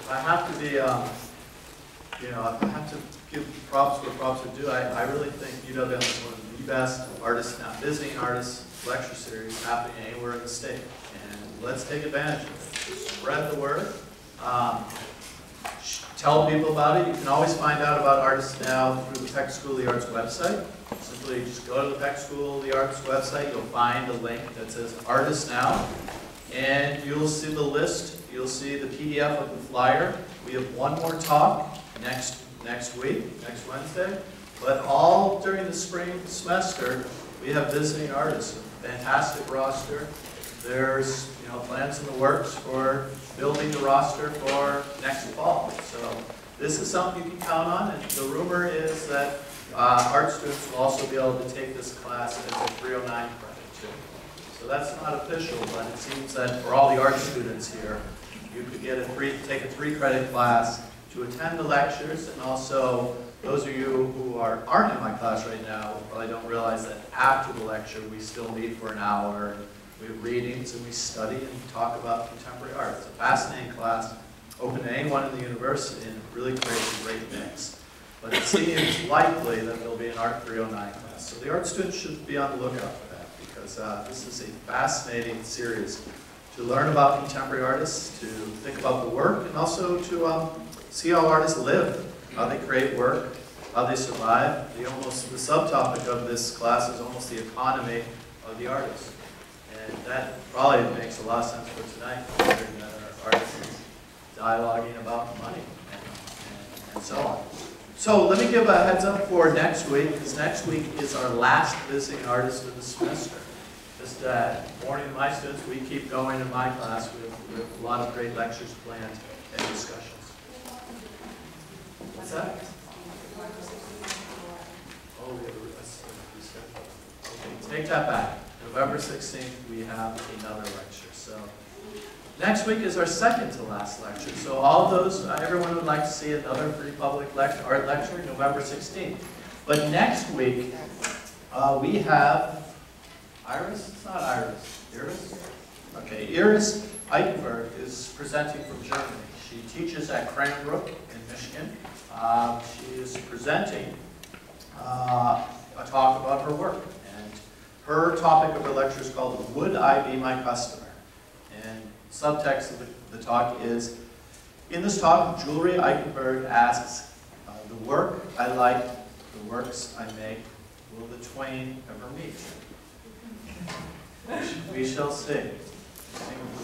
I have to be, you know, I have to give props where props are due. I really think UWM is one of the best artists now, visiting artists lecture series happening anywhere in the state. And let's take advantage of it. Spread the word. Tell people about it. You can always find out about Artists Now through the Peck School of the Arts website. Simply just go to the Peck School of the Arts website. You'll find a link that says Artists Now. And you'll see the list. You'll see the PDF of the flyer. We have one more talk next week, next Wednesday. But all during the spring semester, we have visiting artists. A fantastic roster. There's plans in the works for building the roster for next fall. So this is something you can count on. And the rumor is that art students will also be able to take this class as a 309 credit too. So that's not official, but it seems that for all the art students here, you could get take a 3-credit class to attend the lectures, and also those of you who aren't in my class right now probably don't realize that after the lecture we still meet for an hour, and we have readings and we study and talk about contemporary art. It's a fascinating class, open to anyone in the university, and it really creates a great mix. But it seems likely that there'll be an Art 309 class. So the art students should be on the lookout for that, because this is a fascinating series to learn about contemporary artists, to think about the work, and also to see how artists live, how they create work, how they survive. The subtopic of this class is almost the economy of the artist. And that probably makes a lot of sense for tonight, considering that our artists are dialoguing about money and so on. So let me give a heads up for next week, because next week is our last visiting artist of the semester. Just warning my students, we keep going in my class. We have a lot of great lectures planned and discussions. What's that? Oh, we have a reschedule. Okay, take that back. November 16th, we have another lecture. So next week is our second to last lecture. So all those, everyone would like to see another free public art lecture, November 16th. But next week, we have Iris? It's not Iris. Iris? Okay, Iris Eichenberg is presenting from Germany. She teaches at Cranbrook in Michigan. She is presenting a talk about her work. Her topic of her lecture is called Would I Be My Customer? And subtext of the talk is, in this talk, Julie Eichenberg asks, the work I like, the works I make, will the twain ever meet? We shall see.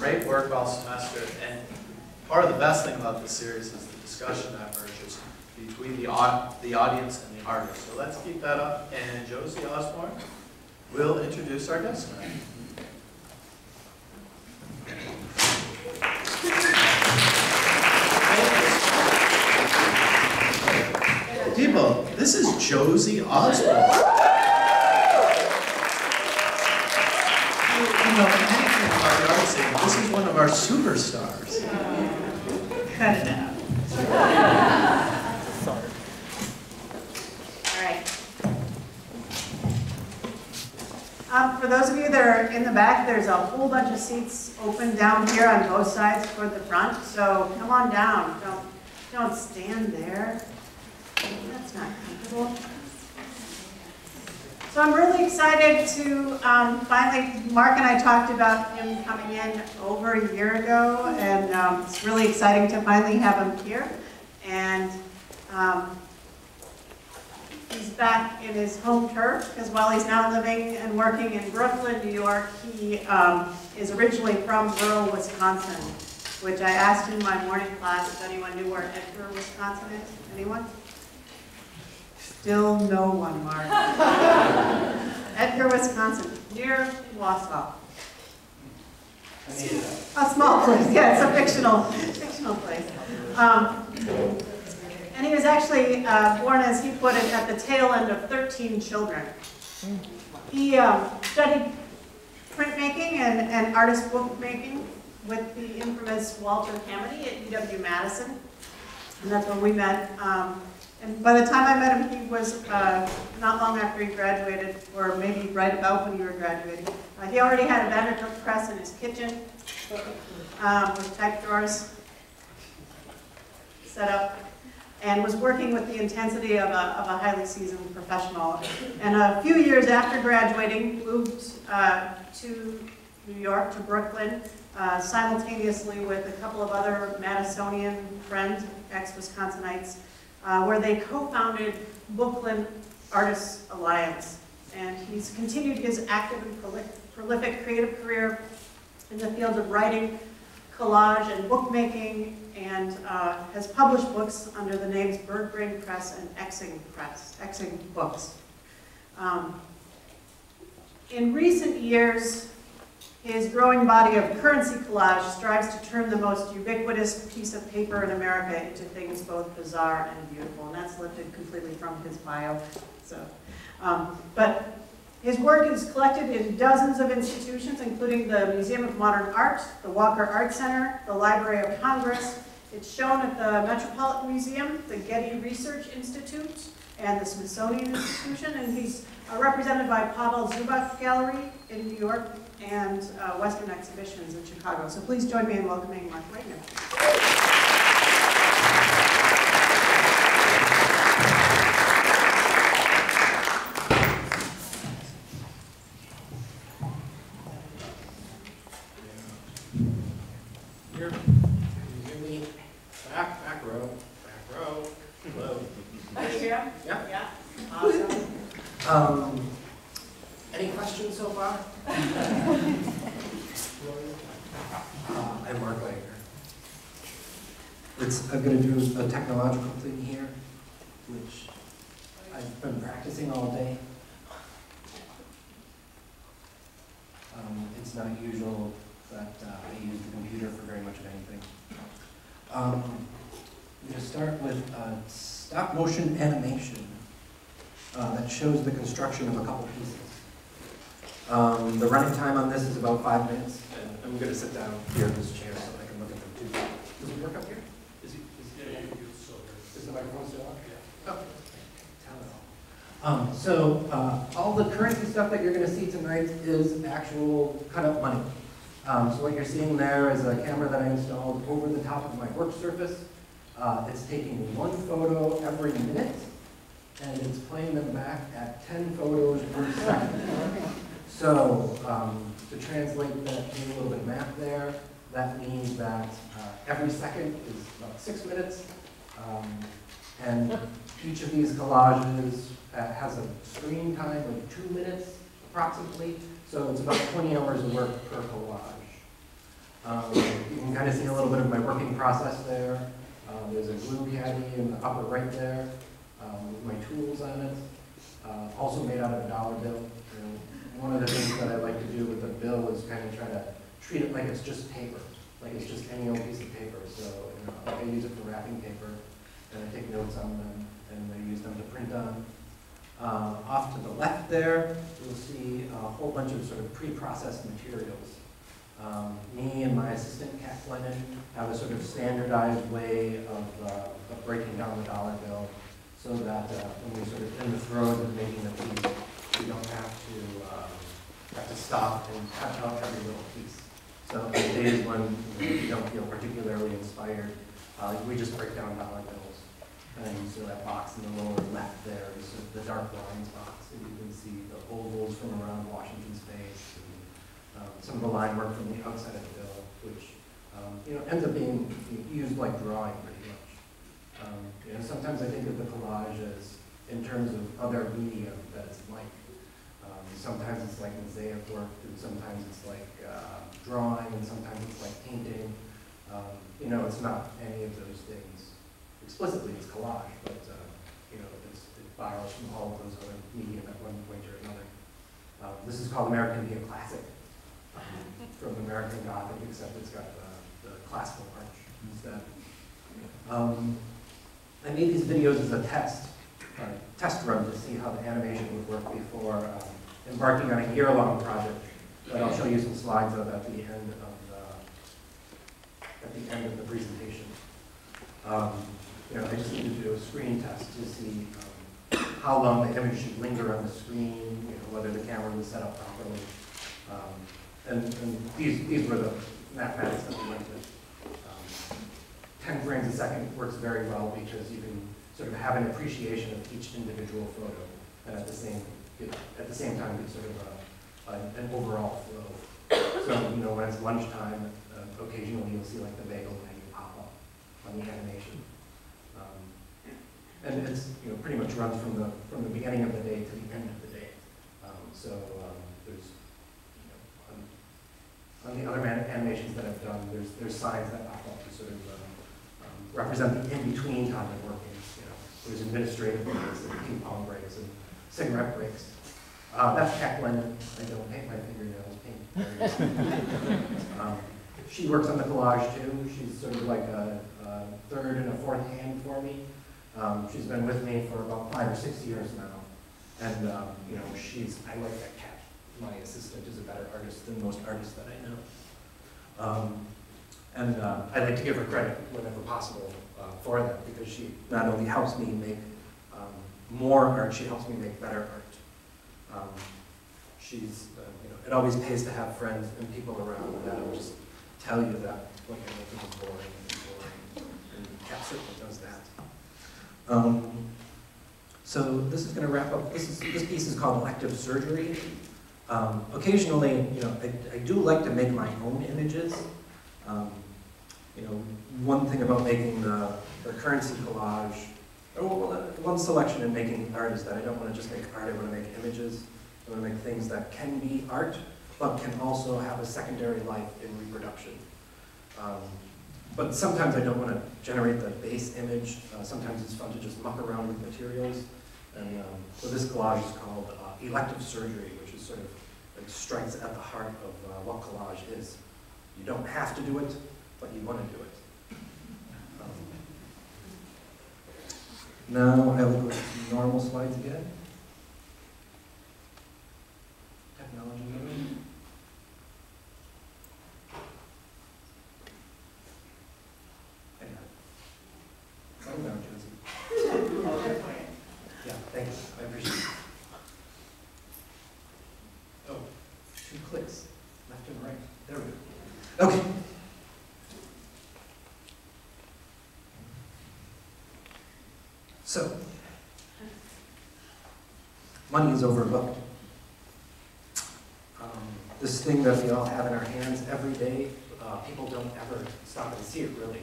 Great work all semester, and part of the best thing about this series is the discussion that emerges between the audience and the artist. So let's keep that up, and Josie Osborne will introduce our guest tonight. People, this is Josie Osborne. You know anything about the art scene, this is one of our superstars. Cut it out. Sorry. All right. For those of you that are in the back, there's a whole bunch of seats open down here on both sides toward the front. So come on down. Don't stand there. That's not comfortable. So I'm really excited to finally, Mark and I talked about him coming in over a year ago, and it's really exciting to finally have him here. And he's back in his home turf, because while he's now living and working in Brooklyn, New York, he is originally from rural Wisconsin, which I asked in my morning class if anyone knew where Edgar, Wisconsin is. Anyone? Still no one, Mark. Edgar, Wisconsin, near Wausau. A small place, yeah, it's a fictional place. And he was actually born, as he put it, at the tail end of 13 children. He studied printmaking and artist bookmaking with the infamous Walter Hamady at UW-Madison. And that's when we met. And by the time I met him, he was not long after he graduated, or maybe right about when you were graduating. He already had a Vanderbilt press in his kitchen with type drawers. set up and was working with the intensity of a highly seasoned professional. And a few years after graduating, moved to New York, to Brooklyn, simultaneously with a couple of other Madisonian friends, ex-Wisconsinites, where they co-founded Brooklyn Artists Alliance. And he's continued his active and prolific creative career in the fields of writing, collage, and bookmaking, and has published books under the names Birdbrain Press and Exing Books. In recent years, his growing body of currency collage strives to turn the most ubiquitous piece of paper in America into things both bizarre and beautiful, and that's lifted completely from his bio. So, but his work is collected in dozens of institutions, including the Museum of Modern Art, the Walker Art Center, the Library of Congress. It's shown at the Metropolitan Museum, the Getty Research Institute, and the Smithsonian Institution, and he's represented by Pavel Zubak Gallery in New York and Western Exhibitions in Chicago. So please join me in welcoming Mark Wagner. Here, can you hear me? Back row, hello. Are you here? Yeah. Yeah. Awesome. Any questions so far? I'm Mark Wagner. I'm going to do a technological thing here, which I've been practicing all day. It's not usual that I use the computer for very much of anything. I'm going to start with stop motion animation that shows the construction of a couple pieces. The running time on this is about 5 minutes, and I'm going to sit down here in this chair so I can look at them too. Does it work up here? Is the microphone still on? Yeah. Okay. Tell it all. So all the currency stuff that you're going to see tonight is actual cut-up money. So what you're seeing there is a camera that I installed over the top of my work surface. It's taking one photo every minute, and it's playing them back at 10 photos per second. So to translate that, do a little bit of math there, that means that every second is about 6 minutes, and each of these collages has a screen time of 2 minutes approximately, so it's about 20 hours of work per collage. You can kind of see a little bit of my working process there. There's a glue caddy in the upper right there with my tools on it, also made out of a dollar bill. And one of the things that I like to do with the bill is kind of try to treat it like it's just paper, like it's just any old piece of paper. So like I use it for wrapping paper, and I take notes on them, and I use them to print on. Off to the left there, you'll see a whole bunch of sort of pre-processed materials. Me and my assistant, Kat Glennon, have a sort of standardized way of breaking down the dollar bill so that when we're sort of in the throes of making the piece, we don't have to stop and cut out every little piece. So on days when we don't feel particularly inspired, we just break down dollar bills. And so that box in the lower left there is the dark lines box, and you can see the ovals from around Washington's face, and some of the line work from the outside of the bill, which ends up being used like drawing pretty much. Sometimes I think of the collage as in terms of other media that it's like. Sometimes it's like mosaic work, and sometimes it's like drawing, and sometimes it's like painting. It's not any of those things. Explicitly, it's collage, but it borrows from all of those other medium at one point or another. This is called American Neoclassic, from American Gothic, except it's got the classical arch instead. I made these videos as a test run to see how the animation would work before embarking on a year-long project that I'll show you some slides of at the end of the presentation. I just needed to do a screen test to see how long the image should linger on the screen, whether the camera was set up properly. And these were the mathematics that we went with. 10 frames a second works very well because you can sort of have an appreciation of each individual photo, and at the same time get sort of an overall flow. So, you know, when it's lunchtime, occasionally you'll see like the bagel menu pop up on the animation. And it's, you know, pretty much runs from the beginning of the day to the end of the day. There's, you know, on the other animations that I've done, there's signs that pop up to sort of represent the in-between time of working. You know, there's administrative breaks and ping pong breaks and cigarette breaks. That's Cat Lennon. I don't paint my fingernails. She works on the collage too. She's sort of like a third and a fourth hand for me. She's been with me for about 5 or 6 years now. And, you know, I like that cat. My assistant is a better artist than most artists that I know. I like to give her credit whenever possible for that, because she not only helps me make more art, she helps me make better art. You know, it always pays to have friends and people around that'll just tell you that what you're making is boring, and Cat certainly does that. So this is going to wrap up. This piece is called Elective Surgery. Occasionally, you know, I do like to make my own images. You know, one thing about making the currency collage, one selection in making art is that I don't want to just make art, I want to make images. I want to make things that can be art, but can also have a secondary life in reproduction. But sometimes I don't want to generate the base image. Sometimes it's fun to just muck around with materials. And so this collage is called Elective Surgery, which is sort of like strikes at the heart of what collage is. You don't have to do it, but you want to do it. Now I will go to some normal slides again. Technology moving. Oh, no, Josie. Yeah, thanks. I appreciate it. Oh, 2 clicks, left and right. There we go. Okay. So, money is overlooked. This thing that we all have in our hands every day, people don't ever stop and see it really.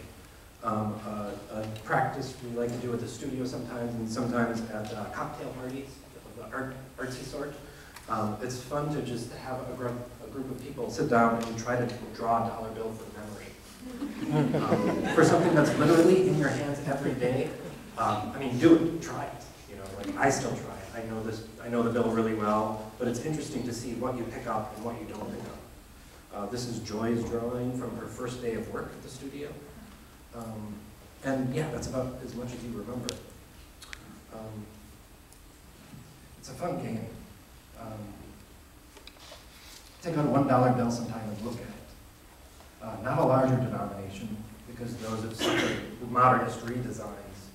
A practice we like to do at the studio sometimes, and sometimes at cocktail parties of the artsy sort. It's fun to just have a group of people sit down and try to draw a dollar bill from memory. For something that's literally in your hands every day, I mean, do it, try it. You know, like I still try it. I know the bill really well, but it's interesting to see what you pick up and what you don't pick up. This is Joy's drawing from her first day of work at the studio. And yeah, that's about as much as you remember. It's a fun game. Take out a $1 bill sometime and look at it. Not a larger denomination, because those have suffered modernist redesigns.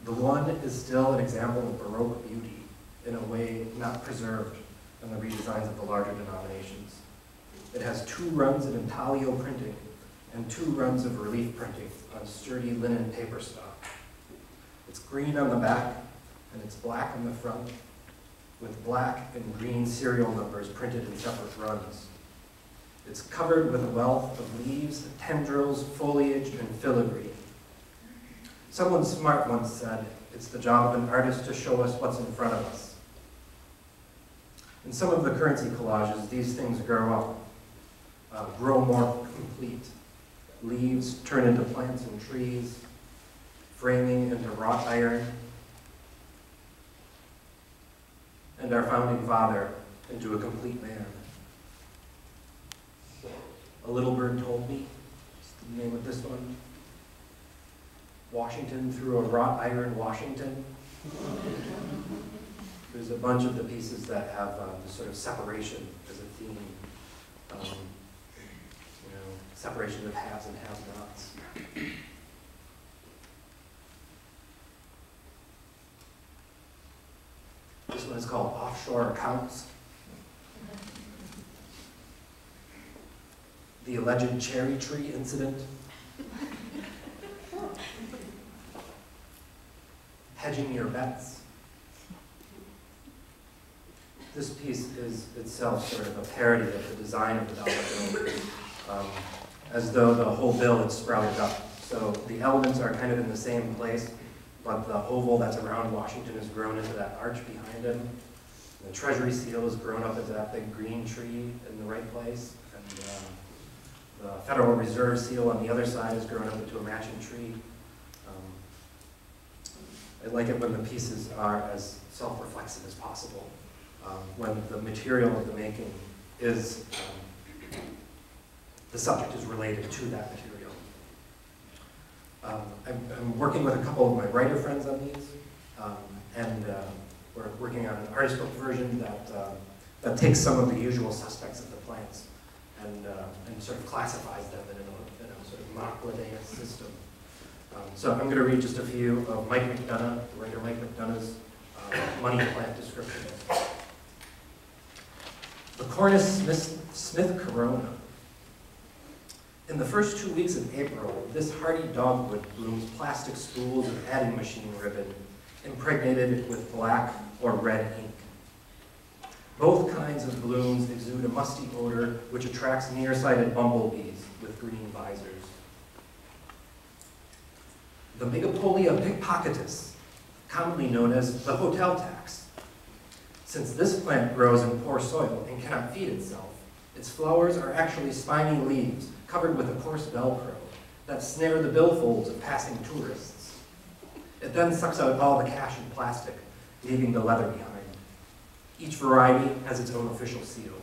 The one is still an example of Baroque beauty in a way not preserved in the redesigns of the larger denominations. It has 2 runs of intaglio printing and 2 runs of relief printing on sturdy linen paper stock. It's green on the back and it's black on the front, with black and green serial numbers printed in separate runs. It's covered with a wealth of leaves, tendrils, foliage, and filigree. Someone smart once said, it's the job of an artist to show us what's in front of us. In some of the currency collages, these things grow up, grow more complete. Leaves turn into plants and trees, framing into wrought iron, and our founding father into a complete man. A Little Bird Told Me, is the name of this one. Washington through a wrought iron Washington. There's a bunch of the pieces that have this sort of separation as a theme. Separation of haves and have-nots. This one is called Offshore Accounts. The alleged cherry tree incident. hedging your bets. This piece is itself sort of a parody of the design of the dollar bill, as though the whole bill had sprouted up. So the elements are kind of in the same place, but the oval that's around Washington has grown into that arch behind him. The Treasury seal has grown up into that big green tree in the right place. And the Federal Reserve seal on the other side has grown up into a matching tree. I like it when the pieces are as self-reflexive as possible. When the material of the making is, the subject is related to that material. I'm working with a couple of my writer friends on these, and we're working on an artist book version that takes some of the usual suspects of the plants and sort of classifies them in a sort of mock Linnaeus system. So I'm going to read just a few of Mike McDonough, the writer Mike McDonough's money plant descriptions. The Cornus Smith Corona. In the first 2 weeks of April, this hardy dogwood blooms plastic spools of adding machine ribbon, impregnated with black or red ink. Both kinds of blooms exude a musty odor which attracts nearsighted bumblebees with green visors. The Megapolia pickpocketus, commonly known as the hotel tax. Since this plant grows in poor soil and cannot feed itself, its flowers are actually spiny leaves covered with a coarse Velcro that snare the billfolds of passing tourists. It then sucks out all the cash in plastic, leaving the leather behind. Each variety has its own official seal.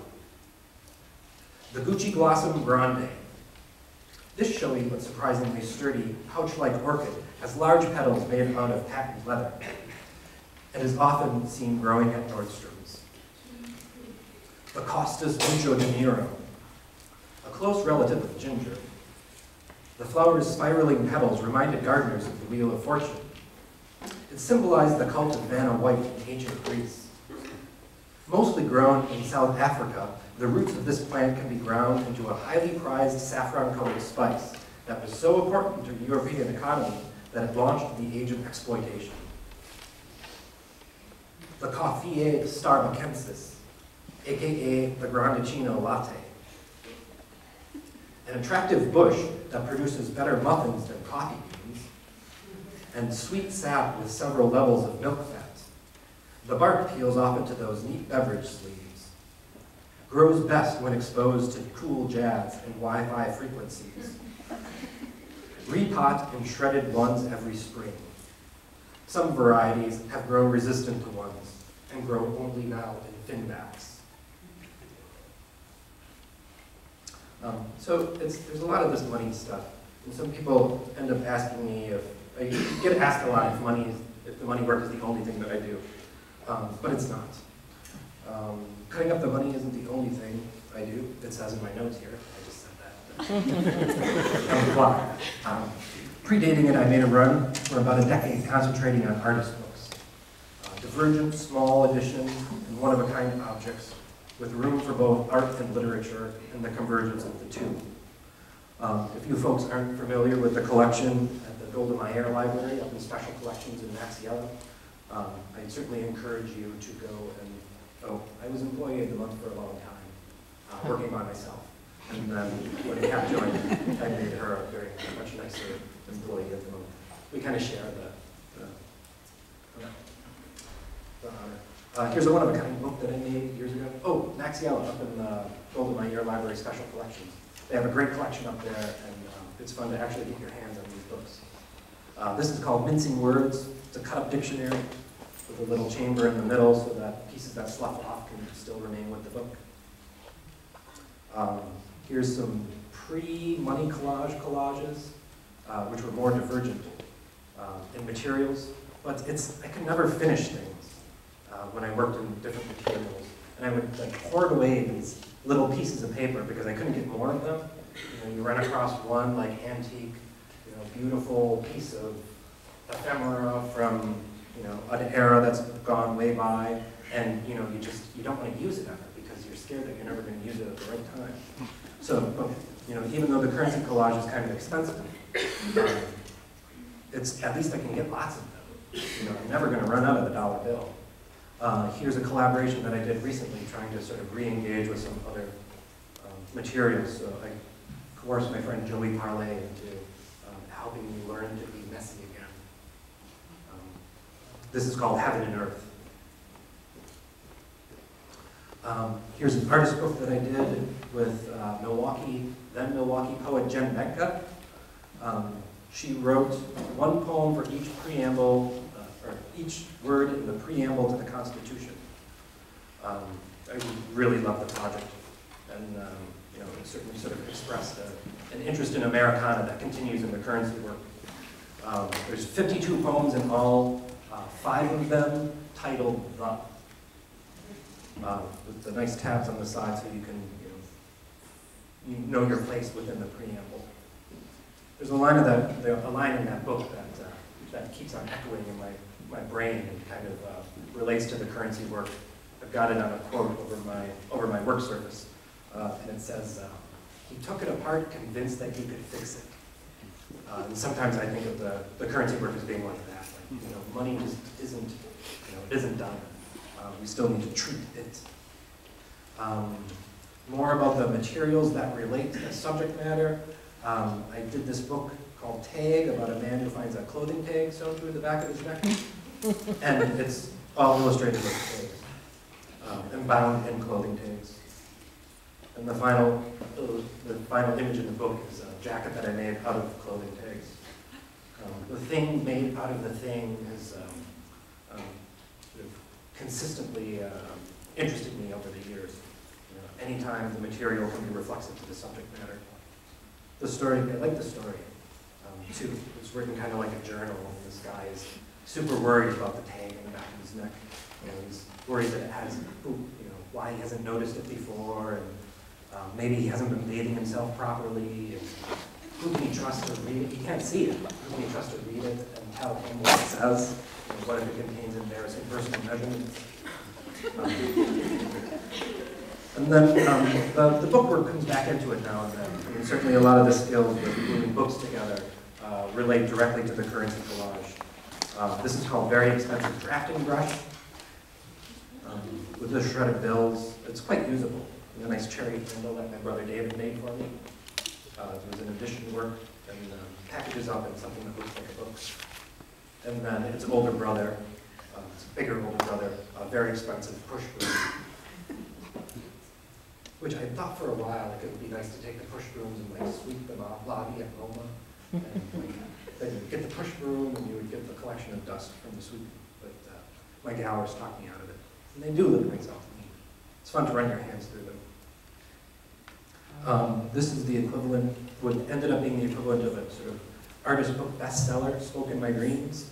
The Gucci Glossum Grande. This showy but surprisingly sturdy, pouch-like orchid has large petals made out of patent leather and is often seen growing at Nordstrom's. The Costas Mucho de Nero, a close relative of ginger. The flower's spiraling petals reminded gardeners of the Wheel of Fortune. It symbolized the cult of Vanna White in ancient Greece. Mostly grown in South Africa, the roots of this plant can be ground into a highly prized saffron-colored spice that was so important to the European economy that it launched the age of exploitation. The Coffea starbucensis, aka the Grandicino latte. An attractive bush that produces better muffins than coffee beans, and sweet sap with several levels of milk fat. The bark peels off into those neat beverage sleeves. Grows best when exposed to cool jazz and Wi-Fi frequencies. Repot in shredded ones every spring. Some varieties have grown resistant to ones and grow only now in finbacks. So there's a lot of this money stuff. And some people end up asking me if, I get asked a lot if the money work is the only thing that I do. But it's not. Cutting up the money isn't the only thing I do. It says in my notes here. I just said that. Predating it, I made a run for about a decade concentrating on artist books. Divergent, small edition, and one-of-a-kind objects with room for both art and literature and the convergence of the two. If you folks aren't familiar with the collection at the Golda Meir Library up in Special Collections in Maxiella, I'd certainly encourage you to go and, I was employee of the month for a long time, working by myself. And then when Kat joined, I made her a very much nicer employee of the month. We kind of share the honor. Here's a one-of-a-kind book that I made years ago. Oh, Maxiella up in the Golda Meir Library Special Collections. They have a great collection up there, and it's fun to actually get your hands on these books. This is called Mincing Words. It's a cut-up dictionary with a little chamber in the middle so that pieces that slough off can still remain with the book. Here's some pre-money collages, which were more divergent in materials, but I could never finish things when I worked in different materials. And I would hoard away these little pieces of paper because I couldn't get more of them. You run across one antique, beautiful piece of ephemera from an era that's gone way by, and you don't want to use it ever because you're scared that you're never going to use it at the right time. So, even though the currency collage is kind of expensive, at least I can get lots of them. I'm never going to run out of the dollar bill. Here's a collaboration that I did recently, trying to sort of re-engage with some other materials. So I coerced my friend Joey Parlay into helping me learn to be messy again. This is called Heaven and Earth. Here's an artist book that I did with then Milwaukee poet Jen Menka. She wrote one poem for each preamble, or each word in the preamble to the Constitution. I really love the project, and it certainly sort of expressed an interest in Americana that continues in the currency work. There's 52 poems in all, 5 of them titled The. With the nice tabs on the side so you can know your place within the preamble. There's a line in that book that keeps on echoing in my brain and kind of relates to the currency work. I've got it on a quote over my work surface, and it says, "He took it apart, convinced that he could fix it." And sometimes I think of the currency work as being like that. Like, money just isn't done. We still need to treat it. More about the materials that relate to the subject matter. I did this book called Tag, about a man who finds a clothing tag sewn through the back of his neck. And it's all illustrated with tags, and bound in clothing tags. And the final image in the book is a jacket that I made out of clothing tags. The thing made out of the thing is sort of consistently interested me over the years. Anytime the material can be reflexive to the subject matter. The story, I like the story too. It's written kind of like a journal, and this guy is super worried about the tag in the back of his neck. He's worried that it has, why he hasn't noticed it before, and maybe he hasn't been bathing himself properly, and who can he trust to read it? He can't see it, but who can he trust to read it and tell him what it says? What if it contains embarrassing personal measurements? And then the bookwork comes back into it now and then. Certainly a lot of the skills with gluing books together relate directly to the currency collage. This is called Very Expensive Drafting Brush. With the shredded bills, it's quite usable. A nice cherry handle that my brother David made for me. There was an addition work, and packages up in something that looks like a book. And then its older brother, its bigger older brother, a very expensive push broom. Which I thought for a while it would be nice to take the push brooms and sweep them off lobby at MoMA. And then you would get the push broom and you would get the collection of dust from the sweep. But my gallerist talked me out of it. And they do look nice off to me. It's fun to run your hands through them. This is the equivalent, what ended up being the equivalent of a sort of artist book bestseller, Spoke in My Dreams.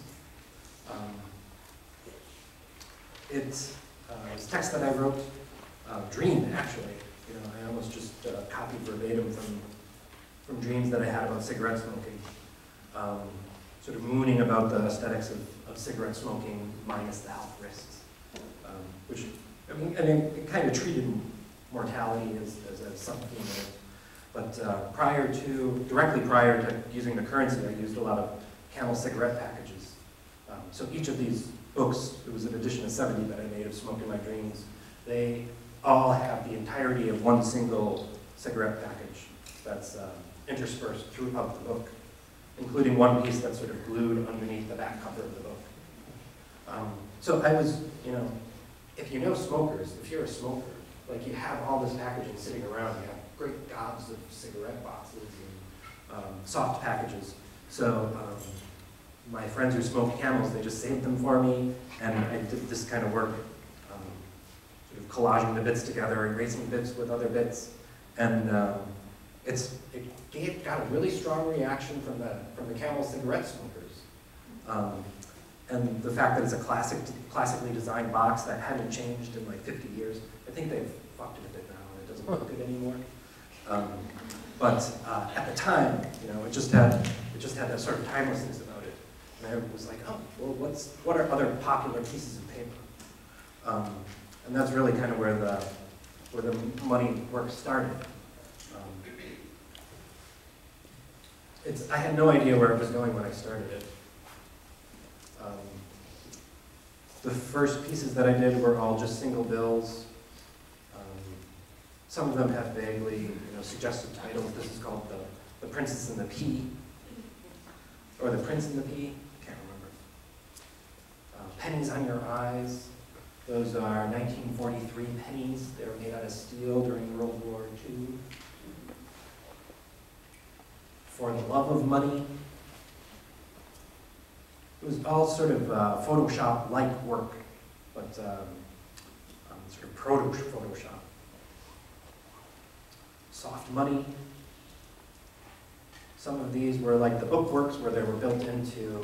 It's text that I wrote, dreamed actually. I almost just copied verbatim from dreams that I had about cigarette smoking. Sort of mooning about the aesthetics of cigarette smoking minus the health risks. Which, it kind of treated mortality as something in it. But directly prior to using the currency, I used a lot of Camel cigarette packages. So each of these books, it was an edition of 70 that I made of Smoke in My Dreams, they all have the entirety of one single cigarette package that's interspersed throughout the book, including one piece that's sort of glued underneath the back cover of the book. So I was, if you know smokers, if you're a smoker, like you have all this packaging sitting around, you have great gobs of cigarette boxes and soft packages. So my friends who smoked Camels, they just saved them for me, and I did this kind of work, sort of collaging the bits together, erasing bits with other bits, and it got a really strong reaction from the Camel cigarette smokers. And the fact that it's a classically designed box that hadn't changed in like 50 years, I think they've fucked it a bit now, and it doesn't look good anymore. But at the time, it just had that sort of timelessness about it. And I was like, oh, well, what are other popular pieces of paper? And that's really kind of where the money work started. I had no idea where it was going when I started it. The first pieces that I did were all just single bills. Some of them have vaguely, suggested titles. This is called the Princess and the Pea, or the Prince and the Pea. Can't remember. Pennies on Your Eyes. Those are 1943 pennies. They were made out of steel during World War II. For the Love of Money. It was all sort of Photoshop-like work, but sort of proto-Photoshop. Soft Money. Some of these were like the bookworks where they were built into,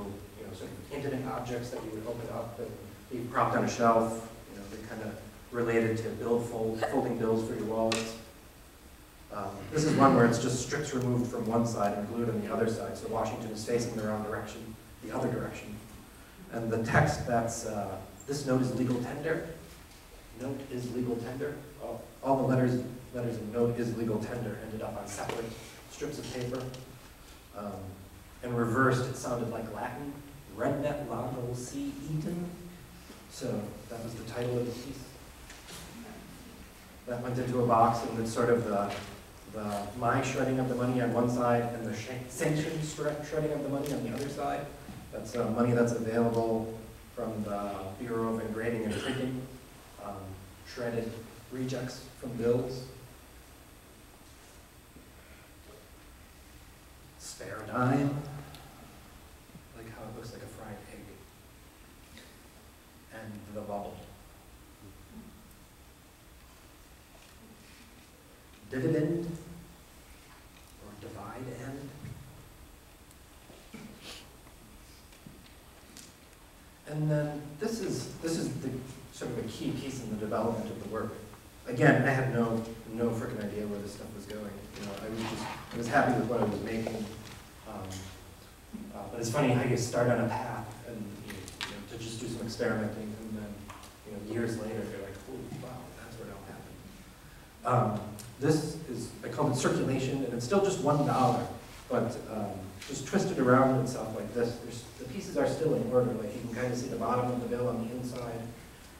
sort of internet objects that you would open up and be propped on a shelf. They kind of related to folding bills for your wallets. This is one where it's just strips removed from one side and glued on the other side, so Washington is facing the wrong direction, the other direction. And the text that's, this note is legal tender. Note is legal tender. All the letters in note is legal tender ended up on separate strips of paper. And reversed, it sounded like Latin. Rednet Lano C. Eaton. So that was the title of the piece. That went into a box, and it's sort of my shredding of the money on one side and the sanctioned shredding of the money on the other side. That's money that's available from the Bureau of Engraving and Printing, shredded rejects from bills. Spare a dime. I like how it looks like a fried egg. And the bubble. Dividend, or divide end. And then this is the sort of a key piece in the development of the work. Again, I had no freaking idea where this stuff was going. I was happy with what I was making. But it's funny how you start on a path and to just do some experimenting, and then years later you're like, oh wow, that's where it all happened. This is, I call it circulation, and it's still just $1, but just twisted around and stuff like this. The pieces are still in order. Like you can kind of see the bottom of the bill on the inside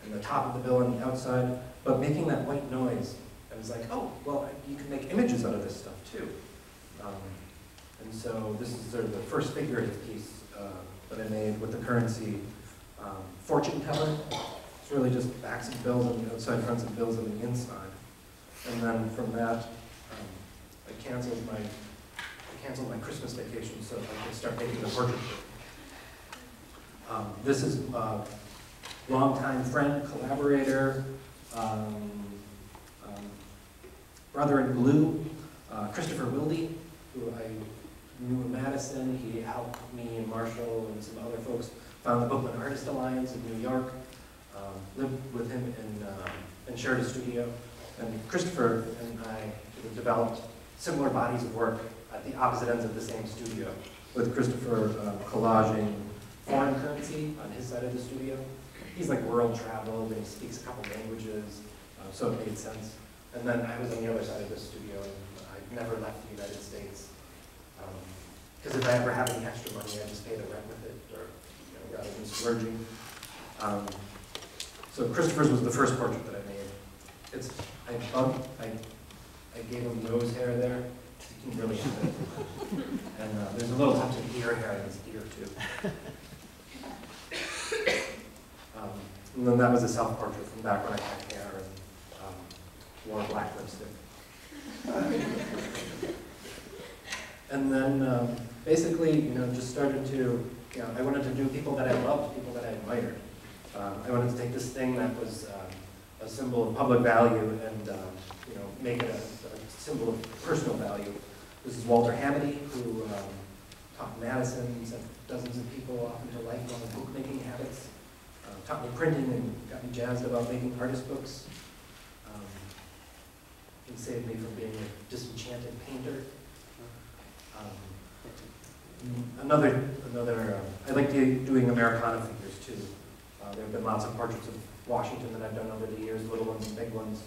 and the top of the bill on the outside, but making that white noise, I was like, oh, well, you can make images out of this stuff too. And so this is sort of the first figurative piece that I made with the currency fortune teller. It's really just backs of bills on the outside, fronts of bills on the inside. And then from that, I canceled my Christmas vacation so I could start making the portrait. This is a longtime friend, collaborator, brother in blue, Christopher Wilde, who I knew in Madison. He helped me and Marshall and some other folks found the Bookman Artist Alliance in New York. Lived with him and shared a studio. And Christopher and I developed similar bodies of work at the opposite ends of the same studio, with Christopher collaging foreign currency on his side of the studio. He's like world traveled and he speaks a couple languages, so it made sense. And then I was on the other side of the studio, and I never left the United States. Because if I ever have any extra money, I just pay the rent with it, or rather than splurging. So Christopher's was the first portrait that I made. I gave him nose hair there. You can really have it. And there's a little touch of ear hair in his ear too. And then that was a self-portrait from back when I had hair and wore black lipstick. And then basically, just started to, I wanted to do people that I loved, people that I admired. I wanted to take this thing that was a symbol of public value and make it a symbol of personal value. This is Walter Hamady, who taught Madison, sent dozens of people off into lifelong bookmaking habits, taught me printing and got me jazzed about making artist books. He saved me from being a disenchanted painter. I like doing Americana figures too. There have been lots of portraits of Washington that I've done over the years, little ones and big ones.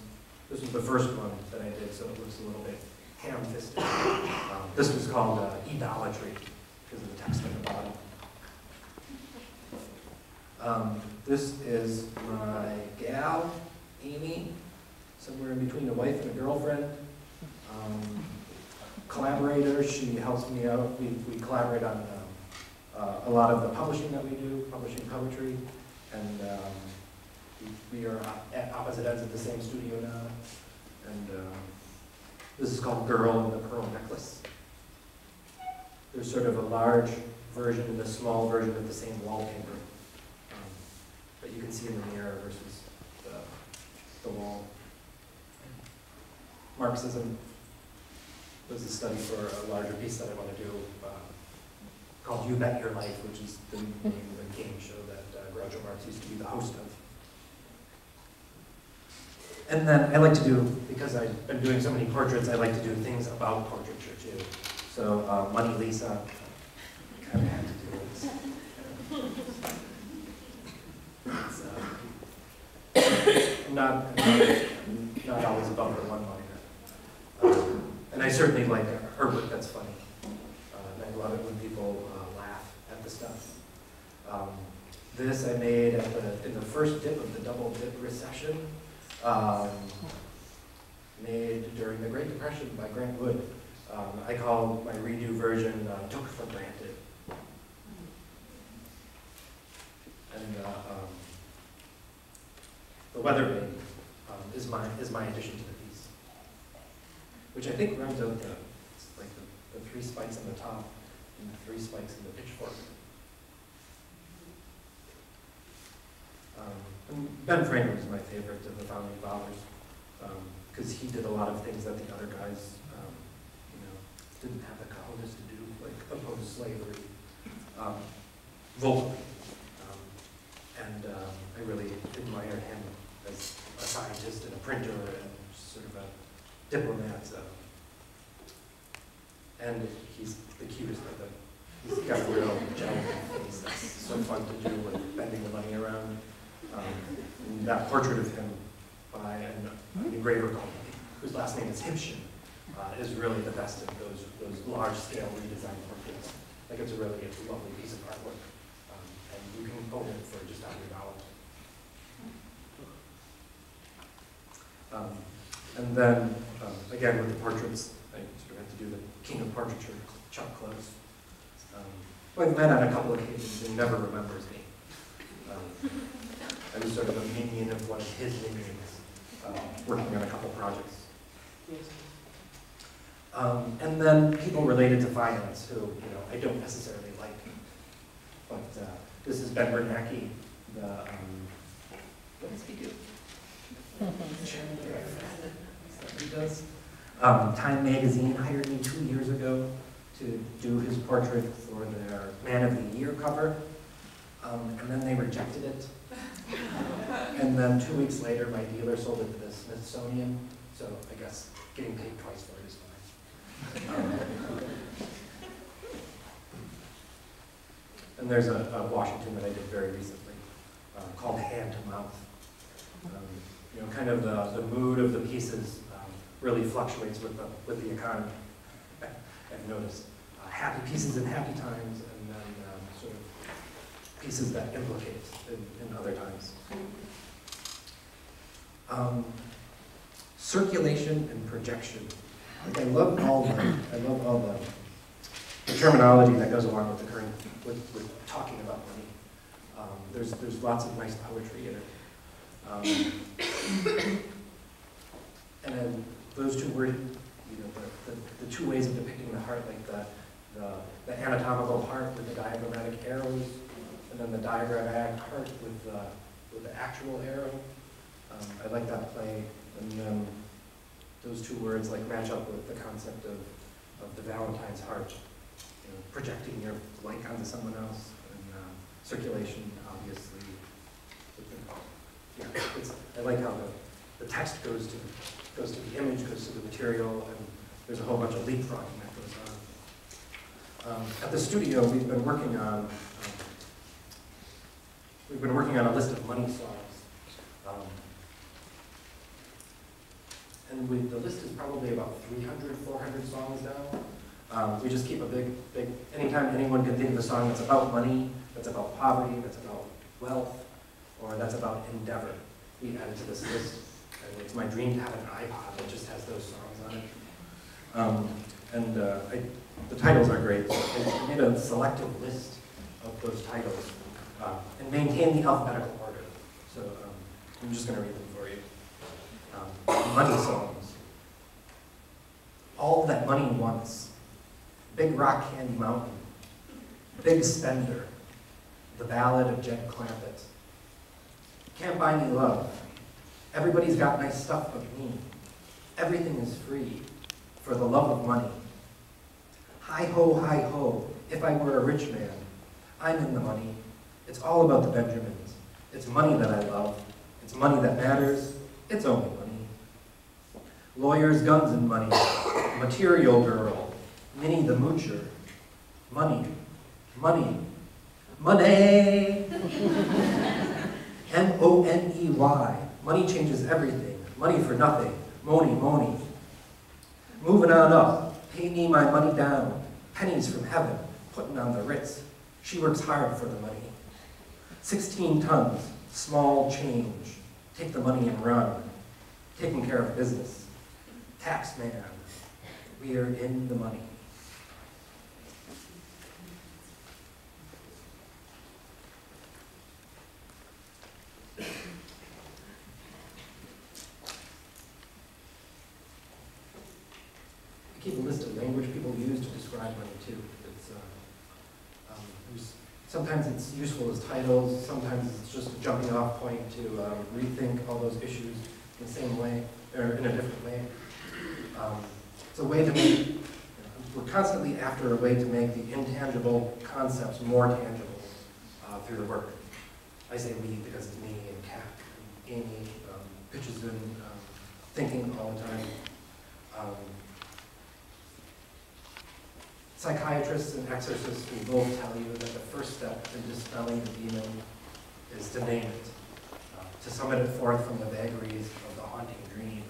This was the first one that I did, so it looks a little bit ham-fisted. This was called idolatry, because of the text at the bottom. This is my gal, Amy, somewhere in between a wife and a girlfriend. Collaborator, she helps me out. We collaborate on a lot of the publishing that we do, publishing poetry, and we are at opposite ends of the same studio now. And this is called Girl in the Pearl Necklace. There's sort of a large version and a small version of the same wallpaper that you can see in the mirror versus the wall. Marxism was a study for a larger piece that I want to do called You Bet Your Life, which is the name of the game show that Groucho Marx used to be the host of. And then I like to do, because I've been doing so many portraits, I like to do things about portraiture too. So Money Lisa, kind of had to do this. I'm not always above the one-liner. And I certainly like her work, that's funny. And I love it when people laugh at the stuff. This I made in the first dip of the double dip recession, made during the Great Depression by Grant Wood. I call my redo version Took for Granted. And the weather vane is my addition to the piece, which I think runs out the 3 spikes on the top and the 3 spikes in the pitchfork. And Ben Framer is my favorite of the founding fathers, because he did a lot of things that the other guys, didn't have the cojones to do, like oppose slavery, vocally. And I really admired him as a scientist and a printer and sort of a diplomat. And he's the cutest of them. He's got a real gel face that's so fun to do with bending the money around. And that portrait of him by an engraver called, whose last name is Hibshin, is really the best of those large-scale redesign portraits. Like it's a lovely piece of artwork, and you can own it for just $100. And then, again, with the portraits, I sort of have to do the king of portraiture, Chuck Close. I've met on a couple of occasions and never remembers me. I was sort of a minion of one of his minions, working on a couple projects. And then people related to finance who, I don't necessarily like. But this is Ben Bernanke, what does he do? He does. Time Magazine hired me 2 years ago to do his portrait for their Man of the Year cover, and then they rejected it. And then 2 weeks later, my dealer sold it to the Smithsonian, so I guess getting paid twice for it is fine. And there's a Washington that I did very recently called Hand to Mouth. Kind of the mood of the pieces really fluctuates with the economy. I've noticed happy pieces in happy times, and then sort of pieces that implicate in other times. Circulation and projection. Like I love all the terminology that goes along with the current with talking about money. There's lots of nice poetry in it. And then those two words, the 2 ways of depicting the heart, like the anatomical heart with the diagrammatic arrows, and then the diagrammatic heart with the actual arrow. I like that play, and then those 2 words match up with the concept of the Valentine's heart, projecting your like onto someone else, and circulation, obviously. I like how the text goes to the image, goes to the material, and there's a whole bunch of leapfrogging that goes on. At the studio, we've been working on a list of money songs, and the list is probably about 300, 400 songs now. We just keep a big. Anytime anyone can think of a song that's about money, that's about poverty, that's about wealth, or that's about endeavor. We added to this list, and it's my dream to have an iPod that just has those songs on it. The titles are great. I made a selective list of those titles and maintain the alphabetical order. So I'm just going to read them for you. Money songs. All that money wants. Big Rock Candy Mountain. Big Spender. The Ballad of Jed Clampett. Can't buy me love. Everybody's got nice stuff but me. Everything is free for the love of money. Hi ho, if I were a rich man. I'm in the money. It's all about the Benjamins. It's money that I love. It's money that matters. It's only money. Lawyers, guns, and money. Material girl. Minnie the Moocher. Money. Money. Money! M-O-N-E-Y. Money changes everything. Money for nothing. Money, money. Moving on up. Pay me my money down. Pennies from heaven. Putting on the Ritz. She works hard for the money. 16 tons. Small change. Take the money and run. Taking care of business. Tax man. We are in the money. I keep a list of language people use to describe money too. Sometimes it's useful as titles, sometimes it's just a jumping off point to rethink all those issues in the same way, or in a different way. It's a way to make, we're constantly after a way to make the intangible concepts more tangible through the work. I say we because it's me and Kat and Amy pitches in thinking all the time. Psychiatrists and exorcists will both tell you that the first step in dispelling the demon is to name it, to summon it forth from the vagaries of the haunting dream.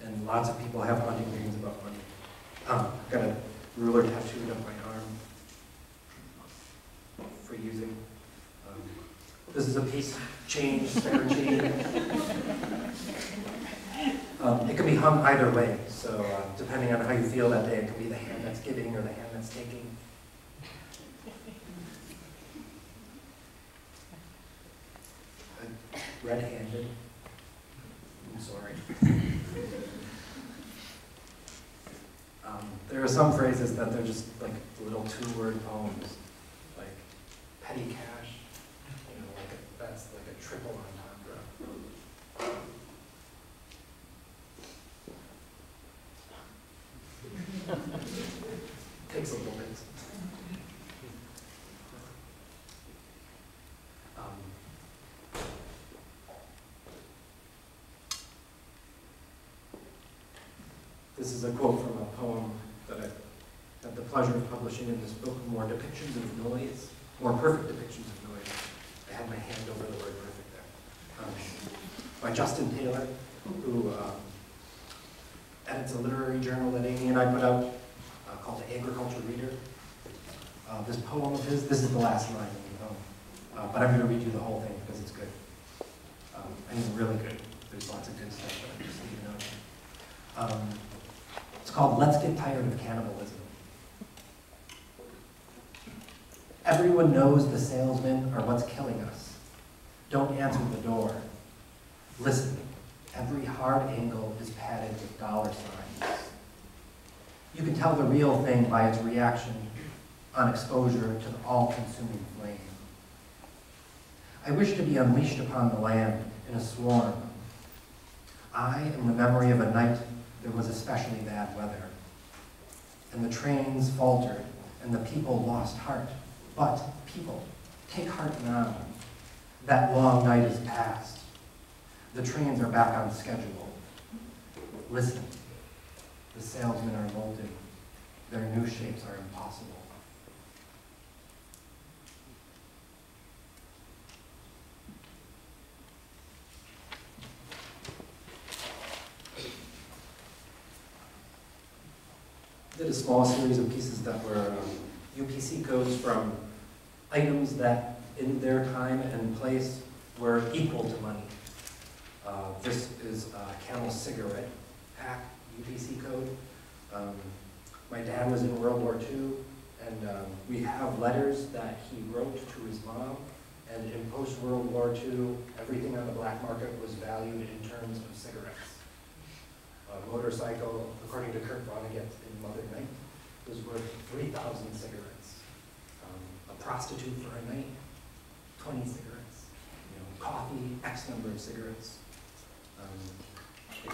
And lots of people have haunting dreams about money. I've got a ruler tattooed on my arm for using. This is a piece change, spare change. It can be hung either way, so depending on how you feel that day, it can be the hand that's giving or the hand that's taking. Red-handed. I'm sorry. There are some phrases that they're just like little two-word poems, like petty cash, that's like a triple entendre. Takes a little bit. This is a quote from a poem that I had the pleasure of publishing in this book, More Depictions of Noise, More Perfect Depictions of Noise. I had my hand over the word perfect there. By Justin Taylor, who edits a literary journal that Amy and I put out called The Agriculture Reader. This poem of his, this is the last line in the poem, but I'm going to read you the whole thing because it's good. I mean, really good. There's lots of good stuff, but I'm just leaving out. It's called Let's Get Tired of Cannibalism. Everyone knows the salesmen are what's killing us. Don't answer the door. Listen, every hard angle is padded with dollar signs. You can tell the real thing by its reaction on exposure to the all-consuming flame. I wish to be unleashed upon the land in a swarm. I am the memory of a night there was especially bad weather, and the trains faltered, and the people lost heart. But people, take heart now. That long night is past. The trains are back on schedule. Listen, the salesmen are molding. Their new shapes are impossible. I did a small series of pieces that were UPC codes from items that in their time and place were equal to money. This is a Camel cigarette pack, UPC code. My dad was in World War II, and we have letters that he wrote to his mom, and in post-World War II, everything on the black market was valued in terms of cigarettes. A motorcycle, according to Kurt Vonnegut in Mother Night, was worth 3,000 cigarettes. A prostitute for a night, 20 cigarettes. You know, coffee, X number of cigarettes.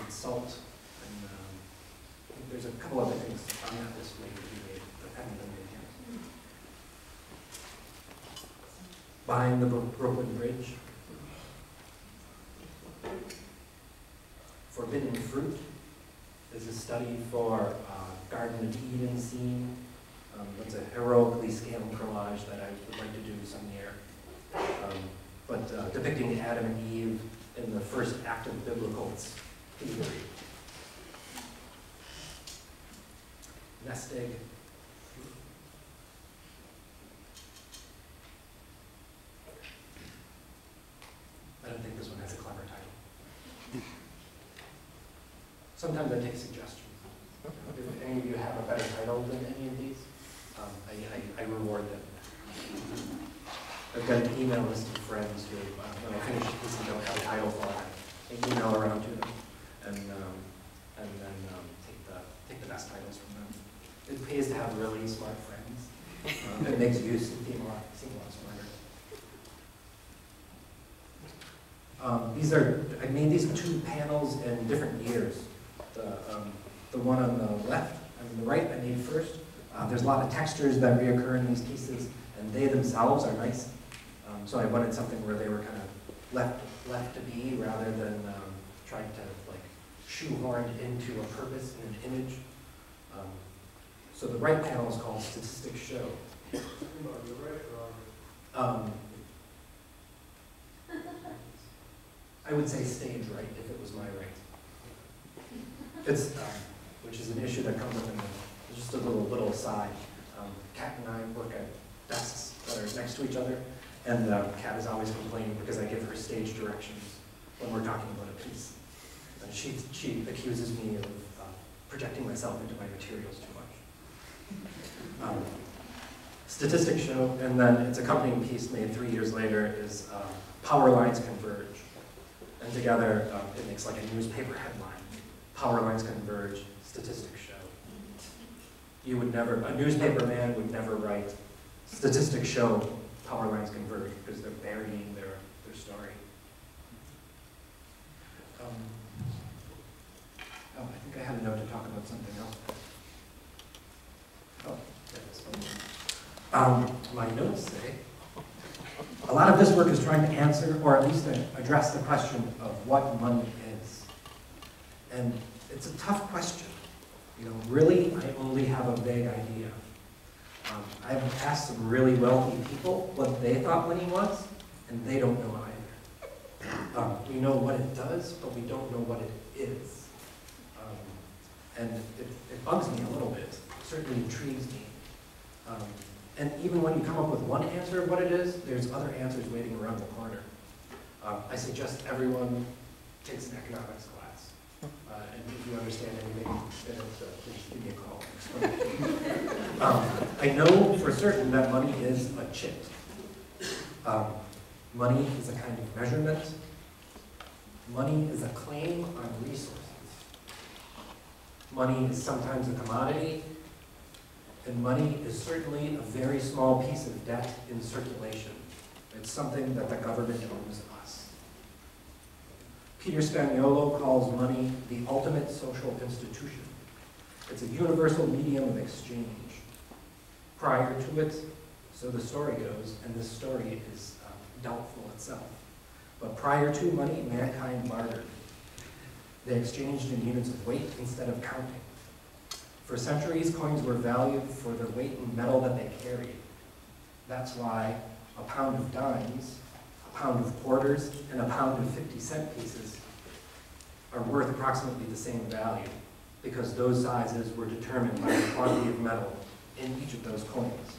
Salt, and I think there's a couple other things on that list maybe to be made, but haven't been made yet. Buying the Brooklyn Bridge. Forbidden Fruit is a study for Garden of Eden scene. It's a heroically scaled collage that I would like to do some year. But depicting Adam and Eve in the first act of biblical theory. Nest egg. I don't think this one has a clever title. Sometimes I take suggestions. If any of you have a better title than any of these, I reward them. I've got an email list of friends who, when I finish this and don't have a title for it, I email around to them and then take the best titles from them. It pays to have really smart friends. It makes you seem a lot smarter. I made these two panels in different years. The one on the left and the right I made first. There's a lot of textures that reoccur in these pieces, and they themselves are nice. So I wanted something where they were kind of left to be rather than trying to like shoehorn into a purpose in an image. So the right panel is called Statistics Show. I would say stage right if it was my right. It's which is an issue that comes up in just a little aside. Kat and I work at desks that are next to each other, and Kat is always complaining because I give her stage directions when we're talking about a piece. And she accuses me of projecting myself into my materials too much. Statistics Show, and then its accompanying piece made 3 years later is Power Lines Converge. And together it makes like a newspaper headline. Power lines converge, statistics show. A newspaper man would never write, statistics show power lines converge, because they're burying their story. I think I had a note to talk about something else. My notes say, a lot of this work is trying to answer, or at least address the question of what money is. And it's a tough question. You know, really, I only have a vague idea. I've asked some really wealthy people what they thought money was, and they don't know either. We know what it does, but we don't know what it is. And it bugs me a little bit. It certainly intrigues me. And even when you come up with one answer of what it is, there's other answers waiting around the corner. I suggest everyone takes an economics class. And if you understand anything, please give me a call. I know for certain that money is a chit. Money is a kind of measurement. Money is a claim on resources. Money is sometimes a commodity. And money is certainly a very small piece of debt in circulation. It's something that the government owes us. Peter Spaniolo calls money the ultimate social institution. It's a universal medium of exchange. Prior to it, so the story goes, and this story is doubtful itself, but prior to money, mankind bartered. They exchanged in units of weight instead of counting. For centuries, coins were valued for the weight in metal that they carried. That's why a pound of dimes, a pound of quarters, and a pound of 50-cent pieces are worth approximately the same value, because those sizes were determined by the quantity of metal in each of those coins.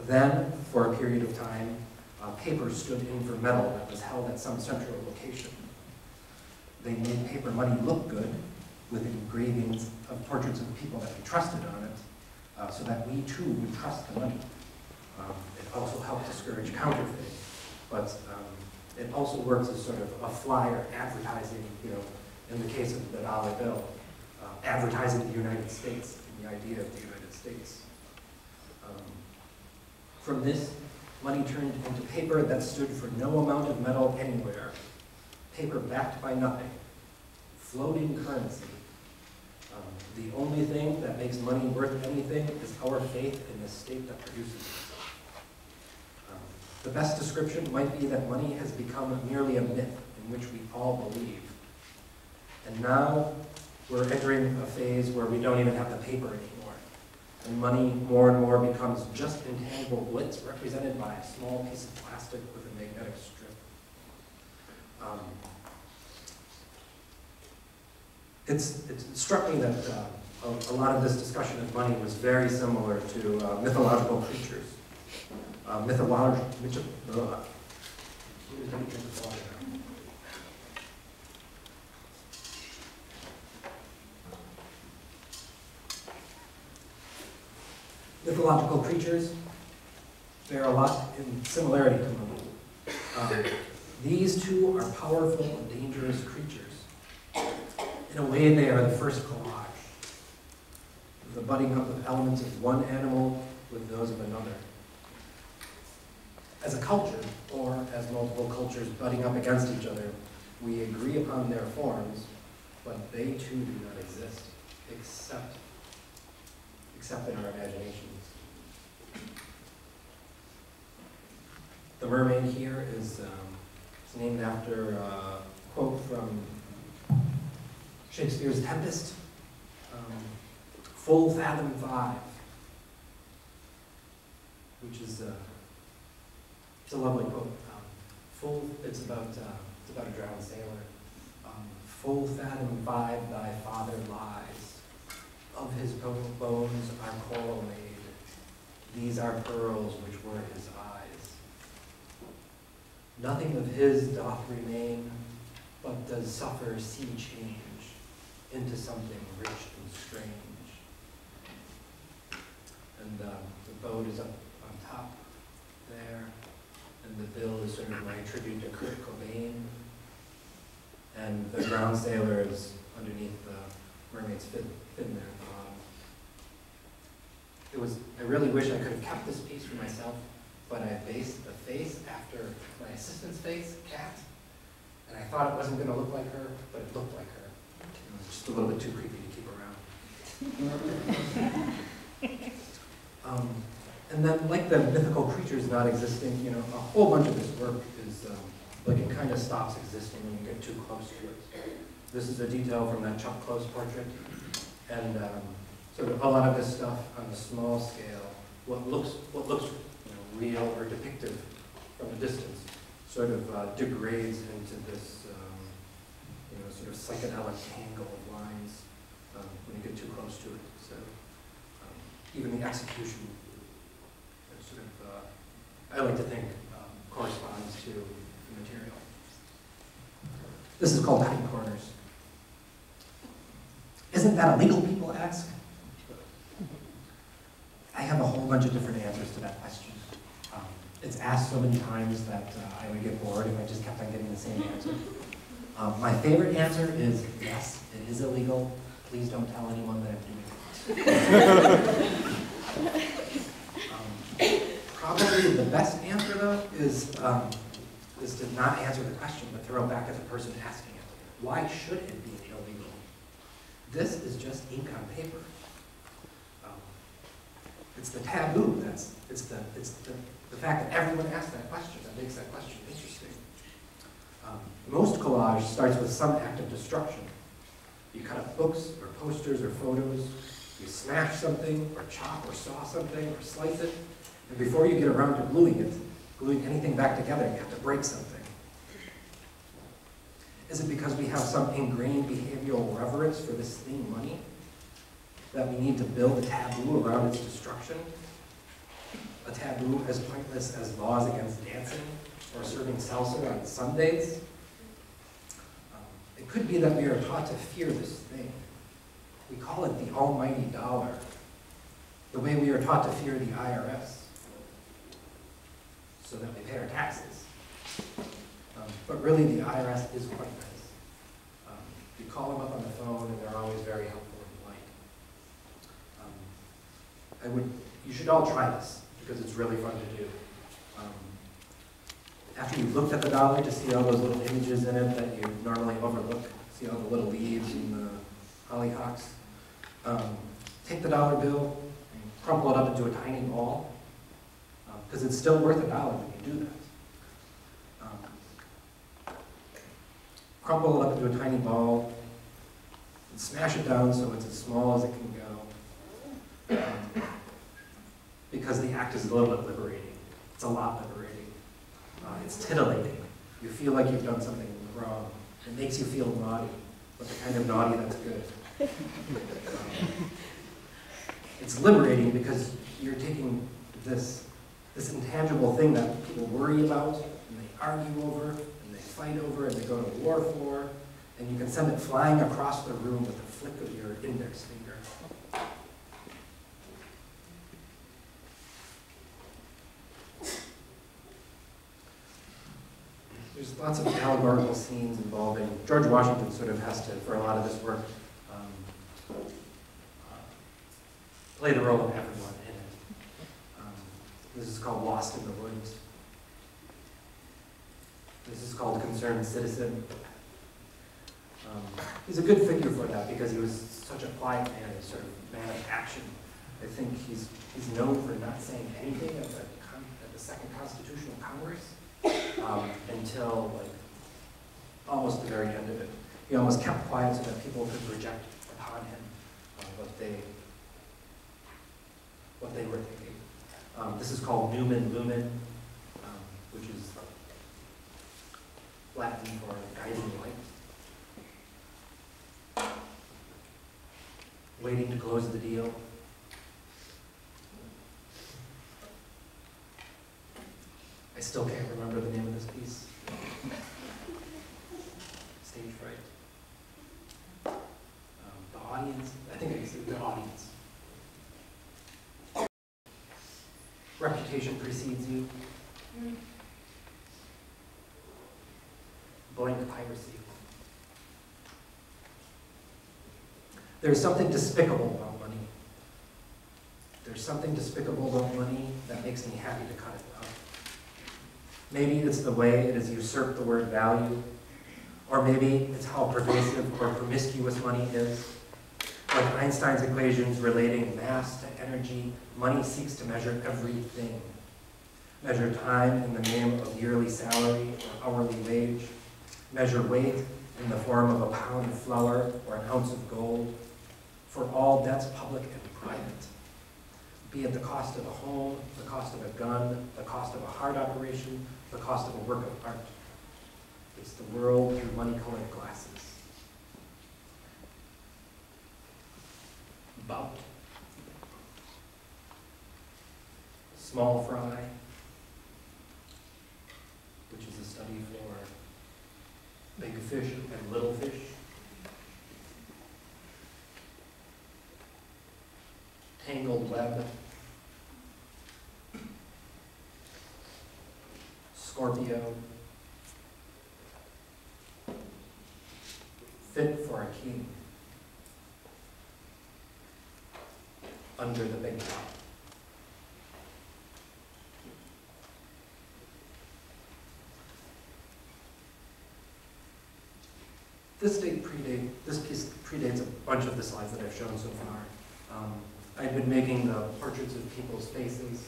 Then, for a period of time, paper stood in for metal that was held at some central location. They made paper money look good with engravings of portraits of people that we trusted on it, so that we too would trust the money. It also helped discourage counterfeiting, but it also works as sort of a flyer advertising, in the case of the dollar bill, advertising the United States, and the idea of the United States. From this, money turned into paper that stood for no amount of metal anywhere, paper backed by nothing, floating currency. The only thing that makes money worth anything is our faith in the state that produces it. The best description might be that money has become merely a myth in which we all believe. And now we're entering a phase where we don't even have the paper anymore. And money more and more becomes just intangible blitz represented by a small piece of plastic with a magnetic strip. It struck me that a lot of this discussion of money was very similar to mythological creatures. Mythological creatures bear a lot in similarity to money. These two are powerful and dangerous creatures. In a way, they are the first collage, the budding up of elements of one animal with those of another. As a culture, or as multiple cultures butting up against each other, we agree upon their forms, but they too do not exist, except in our imaginations. The mermaid here is named after a quote from Shakespeare's Tempest, full fathom 5, which is it's a lovely quote. It's about a drowned sailor. Full fathom 5 thy father lies, of his bones are coral made, these are pearls which were his eyes. Nothing of his doth remain, but does suffer sea change into something rich and strange. And the boat is up on top there, and the bill is sort of my tribute to Kurt Cobain, and the ground sailor is underneath the mermaid's fin there. I really wish I could have kept this piece for myself, but I based the face after my assistant's face, Kat, and I thought it wasn't going to look like her, but it looked like her. It was just a little bit too creepy to keep around. And then, like the mythical creatures not existing, a whole bunch of this work is like it kind of stops existing when you get too close to it. This is a detail from that Chuck Close portrait, and sort of a lot of this stuff on a small scale, what looks real or depictive from a distance, sort of degrades into this sort of psychedelic tangle of lines when you get too close to it. So even the execution, sort of, I like to think, corresponds to the material. This is called cutting corners. Isn't that illegal, people ask? I have a whole bunch of different answers to that question. It's asked so many times that I would get bored if I just kept on getting the same answer. My favorite answer is yes, it is illegal. Please don't tell anyone that I'm doing it. Probably the best answer, though, is to not answer the question, but throw it back at the person asking it. Why should it be illegal? This is just ink on paper. It's the taboo. It's the fact that everyone asks that question that makes that question interesting. Most collage starts with some act of destruction. You cut up books or posters or photos. You smash something or chop or saw something or slice it. And before you get around to gluing anything back together, you have to break something. Is it because we have some ingrained behavioral reverence for this thing, money, that we need to build a taboo around its destruction? a taboo as pointless as laws against dancing or serving salsa on Sundays. It could be that we are taught to fear this thing. We call it the almighty dollar, the way we are taught to fear the IRS, so that we pay our taxes. But really, the IRS is quite nice. You call them up on the phone, and they're always very helpful and polite. You should all try this, because it's really fun to do. After you've looked at the dollar to see all those little images in it that you normally overlook, see all the little leaves and the hollyhocks, take the dollar bill and crumple it up into a tiny ball, because it's still worth $1 when you do that. Crumple it up into a tiny ball and smash it down so it's as small as it can go, because the act is a little bit liberating. It's a lot liberating. It's titillating. You feel like you've done something wrong. It makes you feel naughty, but the kind of naughty that's good. It's liberating because you're taking this intangible thing that people worry about, and they argue over, and they fight over, and they go to war for, and you can send it flying across the room with a flick of your index finger. There's lots of allegorical scenes involving, George Washington sort of has to, for a lot of this work, play the role of everyone in it. This is called Lost in the Woods. This is called Concerned Citizen. He's a good figure for that because he was such a quiet man, a sort of man of action. I think he's known for not saying anything at the Second Constitutional Congress. Until like almost the very end of it. He almost kept quiet so that people could project upon him what they were thinking. This is called Numen Lumen, which is Latin for guiding light. Waiting to close the deal. I still can't remember the name of this piece. Stage fright. The audience. I think I can say the audience. Reputation precedes you. Blank piracy. There's something despicable about money. There's something despicable about money that makes me happy to cut it out. Maybe it's the way it has usurped the word value, or maybe it's how pervasive or promiscuous money is. Like Einstein's equations relating mass to energy, money seeks to measure everything. Measure time in the name of yearly salary or hourly wage. Measure weight in the form of a pound of flour or an ounce of gold. For all debts public and private. Be it the cost of a home, the cost of a gun, the cost of a heart operation, the cost of a work of art. It's the world through money-colored glasses. Bout. Small fry, which is a study for big fish and little fish. Tangled web. Scorpio. Fit for a king. Under the big top. This piece predates a bunch of the slides that I've shown so far. I've been making the portraits of people's faces.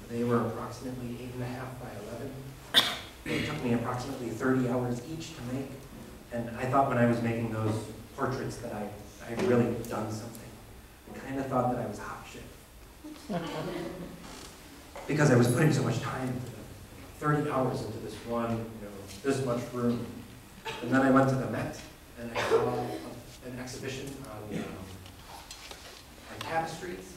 They were approximately 8.5 by 11. It took me approximately 30 hours each to make. And I thought when I was making those portraits that I had really done something. I kind of thought that I was hot shit. Because I was putting so much time into them. 30 hours into this one, this much room. And then I went to the Met, and I saw an exhibition on tapestries.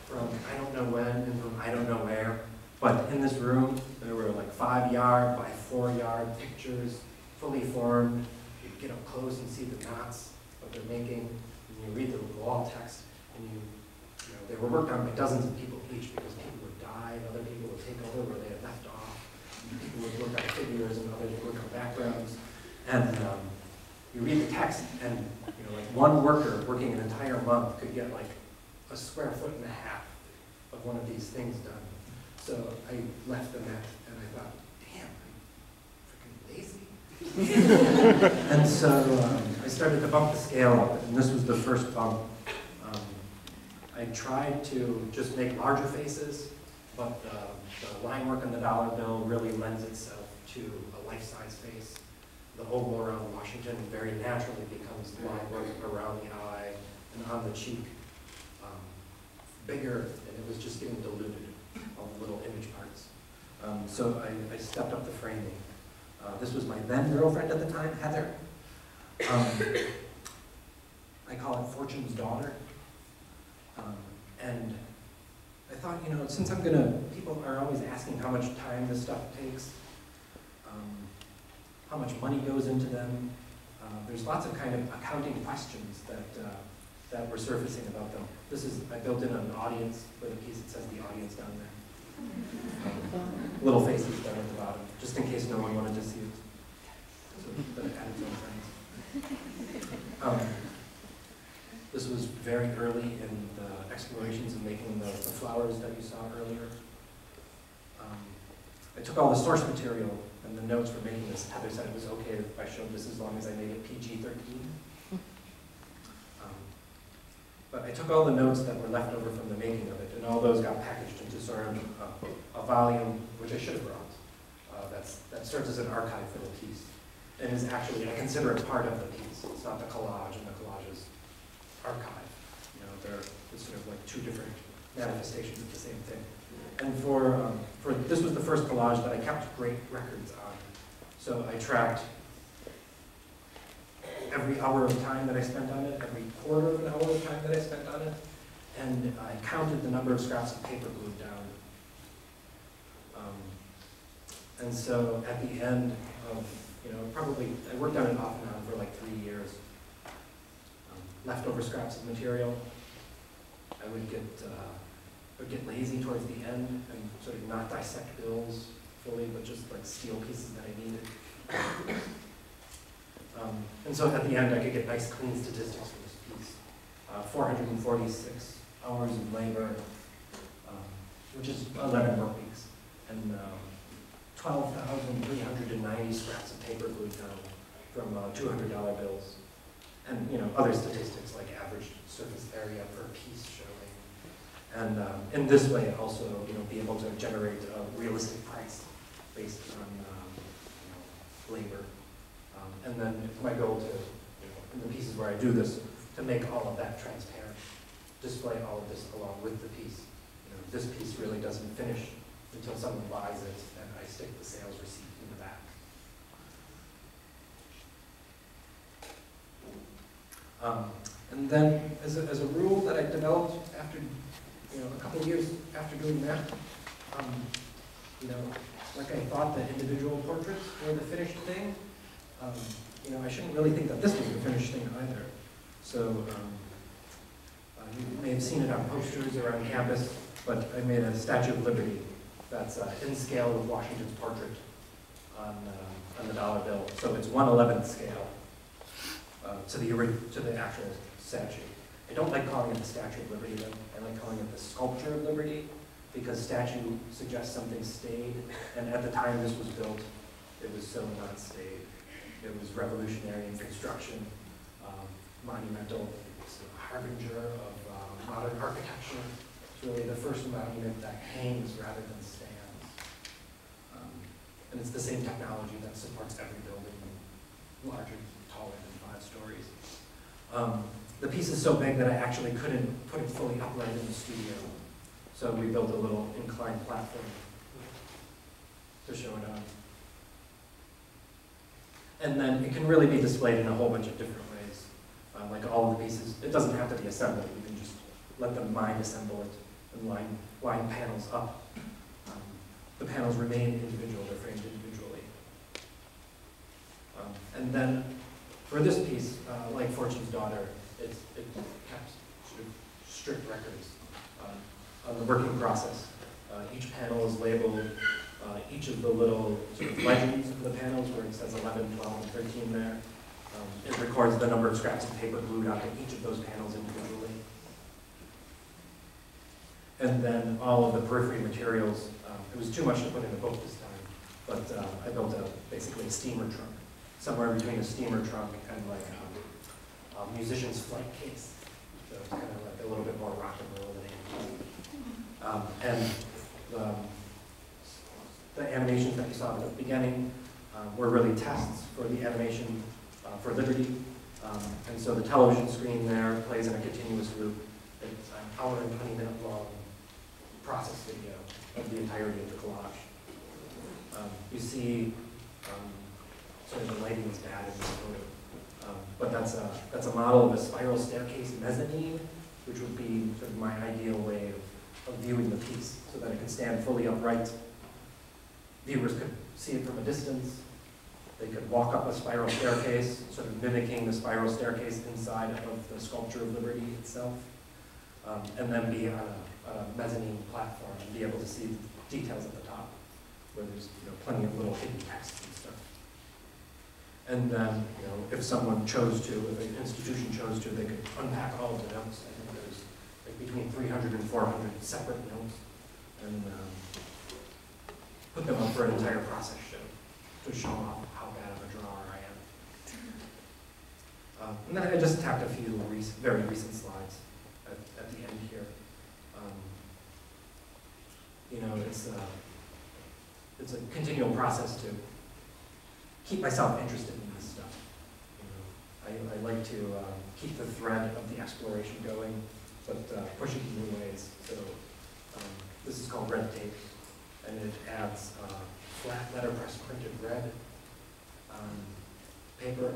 from I don't know when and from I don't know where. But in this room, there were like 5-yard by 4-yard pictures, fully formed. You get up close and see the knots, what they're making, and you read the wall text, and you know, they were worked on by dozens of people each because people would die and other people would take over where they had left off. And people would work on figures and others would work on backgrounds. And you read the text, and you know, like one worker working an entire month could get like a square foot and a half of one of these things done. So I left the net and I thought, damn, I'm freaking lazy. And so I started to bump the scale up, and this was the first bump. I tried to just make larger faces, but the line work on the dollar bill really lends itself to a life-size face. The oval around Washington very naturally becomes line work around the eye and on the cheek. Bigger, and it was just getting diluted on the little image parts. So I stepped up the framing. This was my then girlfriend at the time, Heather. I call it Fortune's daughter. And I thought, you know, since people are always asking how much time this stuff takes, how much money goes into them. There's lots of kind of accounting questions that were surfacing about them. I built in an audience for the piece. It says the audience down there. Little faces down at the bottom, just in case no one wanted to see it. So that it added some friends. This was very early in the explorations and making the flowers that you saw earlier. I took all the source material and the notes for making this. Heather said it was okay if I showed this as long as I made it PG-13. But I took all the notes that were left over from the making of it, and all those got packaged into sort of a volume, which I should have brought. That serves as an archive for the piece, and is actually, I consider it part of the piece. It's not the collage and the collage's archive. You know, they're sort of like two different manifestations of the same thing. And this was the first collage that I kept great records on. So I tracked every hour of time that I spent on it, every quarter of an hour of time that I spent on it, and I counted the number of scraps of paper glued down. And so at the end of, you know, I worked on it off and on for like 3 years. Leftover scraps of material. I would get lazy towards the end and sort of not dissect bills fully, but just like steal pieces that I needed. And so at the end, I could get nice, clean statistics for this piece. 446 hours of labor, which is 11 work weeks, and 12,390 scraps of paper glued down from $200 bills, and you know, other statistics like average surface area per piece showing. And in this way, also, you know, be able to generate a realistic price based on labor. And then it's my goal to, you know, in the pieces where I do this, to make all of that transparent, display all of this along with the piece. You know, this piece really doesn't finish until someone buys it, and I stick the sales receipt in the back. And then, as a rule that I developed after, you know, a couple of years after doing that, you know, like I thought that individual portraits were the finished thing. You know, I shouldn't really think that this was the finished thing either. So you may have seen it on posters around campus, but I made a Statue of Liberty that's in scale with Washington's portrait on the dollar bill. So it's 1/11th scale to the actual statue. I don't like calling it the Statue of Liberty though. I like calling it the Sculpture of Liberty, because statue suggests something stayed, and at the time this was built, it was so not stayed. It was revolutionary in construction, monumental. It's a harbinger of modern architecture. It's really the first monument that hangs rather than stands. And it's the same technology that supports every building, larger, taller than 5 stories. The piece is so big that I actually couldn't put it fully upright in the studio. So we built a little inclined platform to show it on. And then it can really be displayed in a whole bunch of different ways. Like all of the pieces, it doesn't have to be assembled. You can just let the mind assemble it and line panels up. The panels remain individual, they're framed individually. And then for this piece, like Fortune's Daughter, it kept sort of strict records on the working process. Each panel is labeled, each of the little sort of legends of the panels where it says 11, 12, and 13 there. It records the number of scraps of paper glued onto each of those panels individually. And then all of the periphery materials, it was too much to put in a book this time, but I built basically a steamer trunk, somewhere between a steamer trunk and like a musician's flight case. So it's kind of like a little bit more rock and roll than anything. And the animations that you saw at the beginning were really tests for the animation for Liberty. And so the television screen there plays in a continuous loop. It's an hour and 20-minute long process video of the entirety of the collage. You see, sort of the lighting is bad in this photo, but that's a model of a spiral staircase mezzanine, which would be sort of my ideal way of viewing the piece, so that it could stand fully upright. Viewers could see it from a distance. They could walk up a spiral staircase, sort of mimicking the spiral staircase inside of the sculpture of Liberty itself, and then be on a mezzanine platform and be able to see the details at the top, where there's plenty of little hidden text and stuff. And then, if someone chose to, if an institution chose to, they could unpack all of the notes. I think there's like between 300 and 400 separate notes, and put them up for an entire process show to show off how bad of a drawer I am. And then I just tacked a few very recent slides at the end here. It's a continual process to keep myself interested in this stuff. I like to keep the thread of the exploration going, but push it in new ways. So this is called red tape, and it adds flat letterpress printed red paper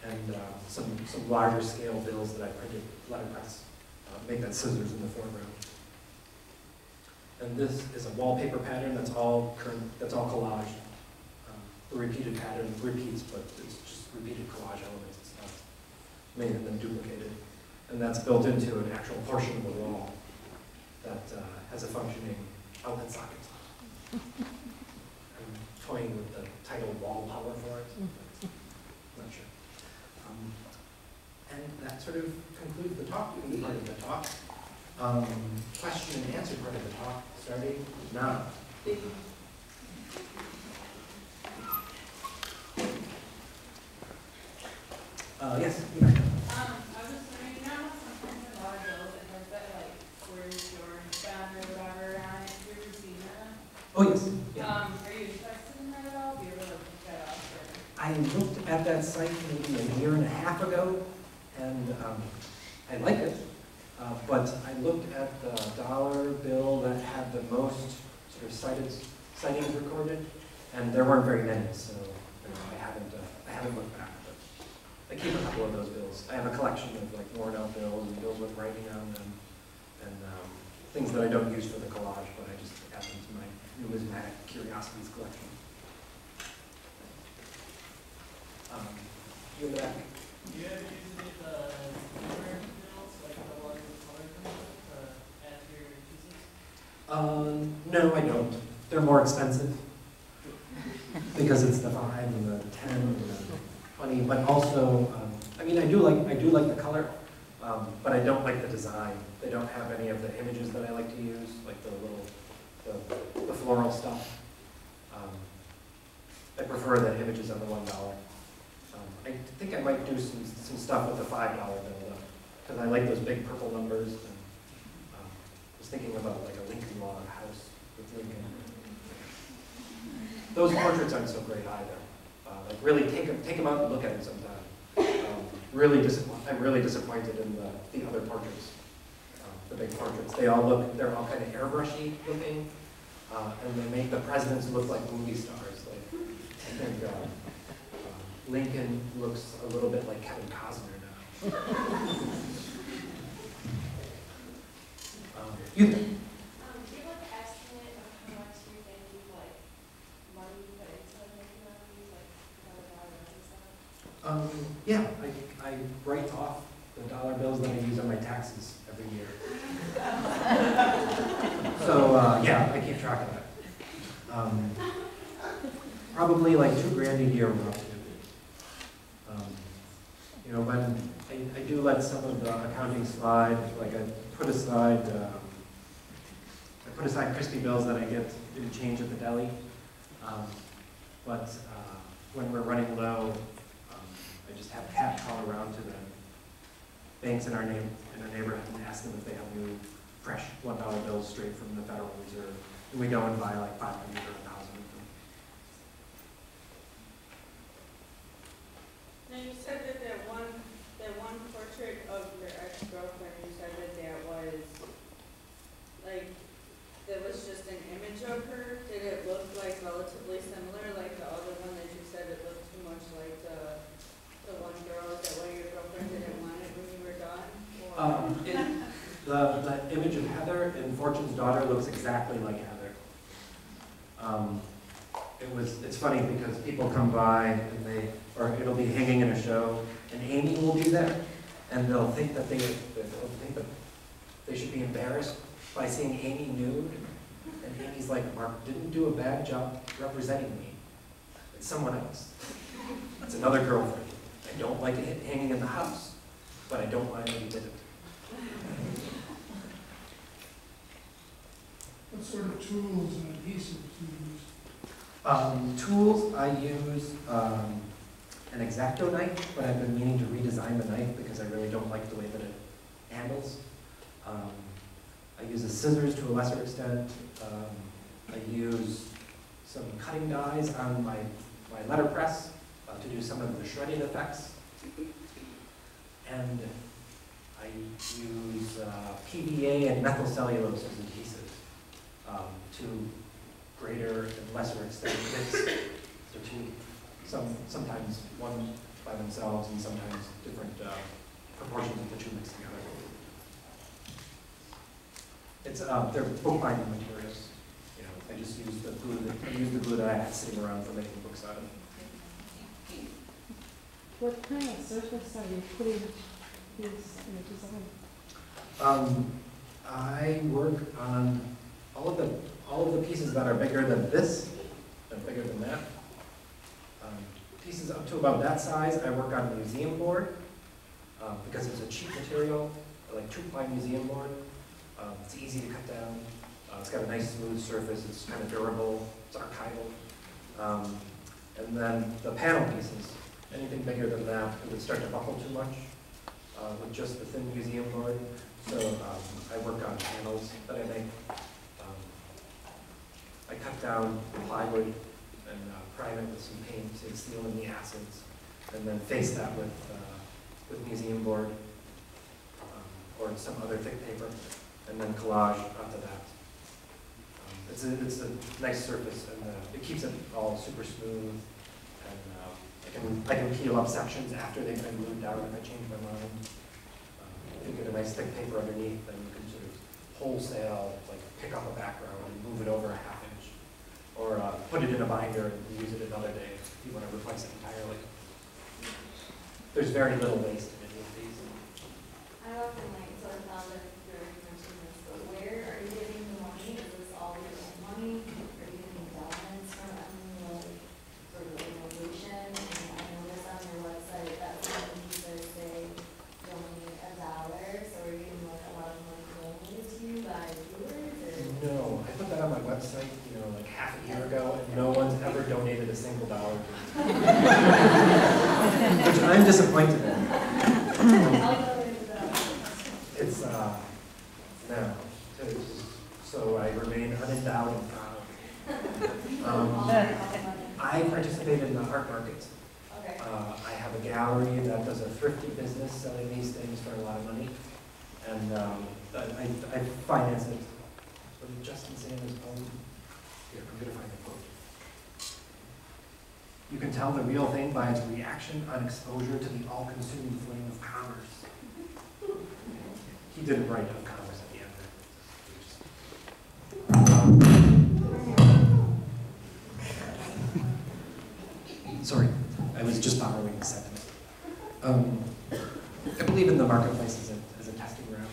and some larger scale bills that I printed letterpress. Make that scissors in the foreground. And this is a wallpaper pattern that's all collaged. The repeated pattern repeats, but it's just repeated collage elements. It's not made and then duplicated. And that's built into an actual portion of the wall that has a functioning outlet socket. I'm toying with the title wall power for it. But not sure. And that sort of concludes the talk, part of the talk. Question and answer part of the talk, starting now. Yes. I was just wondering, sometimes in a lot of bills it has that where's your spend or whatever on it. Have you ever seen that? Oh yes. Yeah. Are you interested in that at all? Have you ever looked that up? I looked at that site maybe a year and a half ago, and I like it. But I looked at the dollar bill that had the most sort of sightings recorded, and there weren't very many, so I haven't looked back. But I keep a couple of those bills. I have a collection of worn out bills and bills with writing on them, and things that I don't use for the collage, but I just add them to my numismatic curiosities collection. You in the back? Do you ever use it bills, like the ones with colors in them, to add to your pieces? No, I don't. They're more expensive because it's the 5 and the 10 and the 20. But also, I do like the color, but I don't like the design. They don't have any of the images that I like to use, like the floral stuff. I prefer the images on the $1. I think I might do some stuff with the $5 bill though, because I like those big purple numbers. And, I was thinking about a Lincoln log house with Lincoln. Those portraits aren't so great either. Really take them out and look at them sometime. I'm really disappointed in the other portraits, the big portraits. They're all kind of airbrushy looking, and they make the presidents look like movie stars. I think Lincoln looks a little bit like Kevin Costner now. Yeah, I write off the dollar bills that I use on my taxes every year. So, yeah, I keep track of that. Probably like $2,000 a year we're up to. You know, when I do let some of the accounting slide, like I put aside crispy bills that I get in change at the deli. But when we're running low, I just have Pat call around to the banks in our neighborhood and ask them if they have new, fresh $1 bills straight from the Federal Reserve. And we go and buy like 500 or 1,000 of them. Now, you said that that one portrait of your ex-girlfriend, you said that was, like, that was just an image of her. Did it look like relatively similar, like the other one that you said it looked too much like the one girl? Is that why your girlfriend didn't want it when you were done? The image of Heather in Fortune's Daughter looks exactly like Heather. It's funny because people come by and or it'll be hanging in a show, and Amy will be there, and they'll think that they should be embarrassed by seeing Amy nude, and Amy's like, Mark didn't do a bad job representing me. It's someone else. It's another girlfriend. I don't like it hanging in the house, but I don't mind that you did it. What sort of tools and adhesives do you use? Tools, I use an X-Acto knife, but I've been meaning to redesign the knife because I really don't like the way that it handles. I use the scissors to a lesser extent. I use some cutting dies on my letterpress to do some of the shredding effects. And I use PVA and methyl cellulose as adhesives to greater and lesser extent mix the two. Sometimes one by themselves and sometimes different proportions of the two mixed together. It's they're bookbinding materials. You know, I just use the glue that I had sitting around for making books out of. What kind of surface are you putting these in design? I work on all of the pieces that are bigger than this, and bigger than that. Pieces up to about that size, I work on museum board because it's a cheap material, like 2-ply museum board. It's easy to cut down. It's got a nice smooth surface. It's kind of durable. It's archival. And then the panel pieces, anything bigger than that, it would start to buckle too much with just the thin museum board. So I work on panels that I make. I cut down plywood and prime it with some paint to seal in the acids, and then face that with museum board or some other thick paper, and then collage onto that. It's a nice surface, and it keeps it all super smooth. And I can peel up sections after they've been glued down if I change my mind. If you get a nice thick paper underneath, then you can sort of wholesale, like pick up a background and move it over a half inch, or put it in a binder and use it another day if you want to replace it entirely. There's very little waste in any of these. I often like sort of found that you mentioned this, but where are you getting the money? Is this all your own money? Are you getting endowments from any like sort of organization? And I noticed on your website that some pieces say donate $1. So are you getting like a lot of money donated to you by viewers? Or? No, I put that on my website, you know, like half a year ago, and no one's ever donated a single dollar to me. Which I'm disappointed in. It's, no. So I remain unendowed and proud. I participate in the art market. Okay. I have a gallery that does a thrifty business selling these things for a lot of money. And I finance it. What did Justin say in his poem? Here, I'm going to find the quote. You can tell the real thing by its reaction on exposure to the all-consuming flame of commerce. He didn't write of commerce at the end. Sorry, I was just borrowing the sentiment. I believe in the marketplace as a testing ground.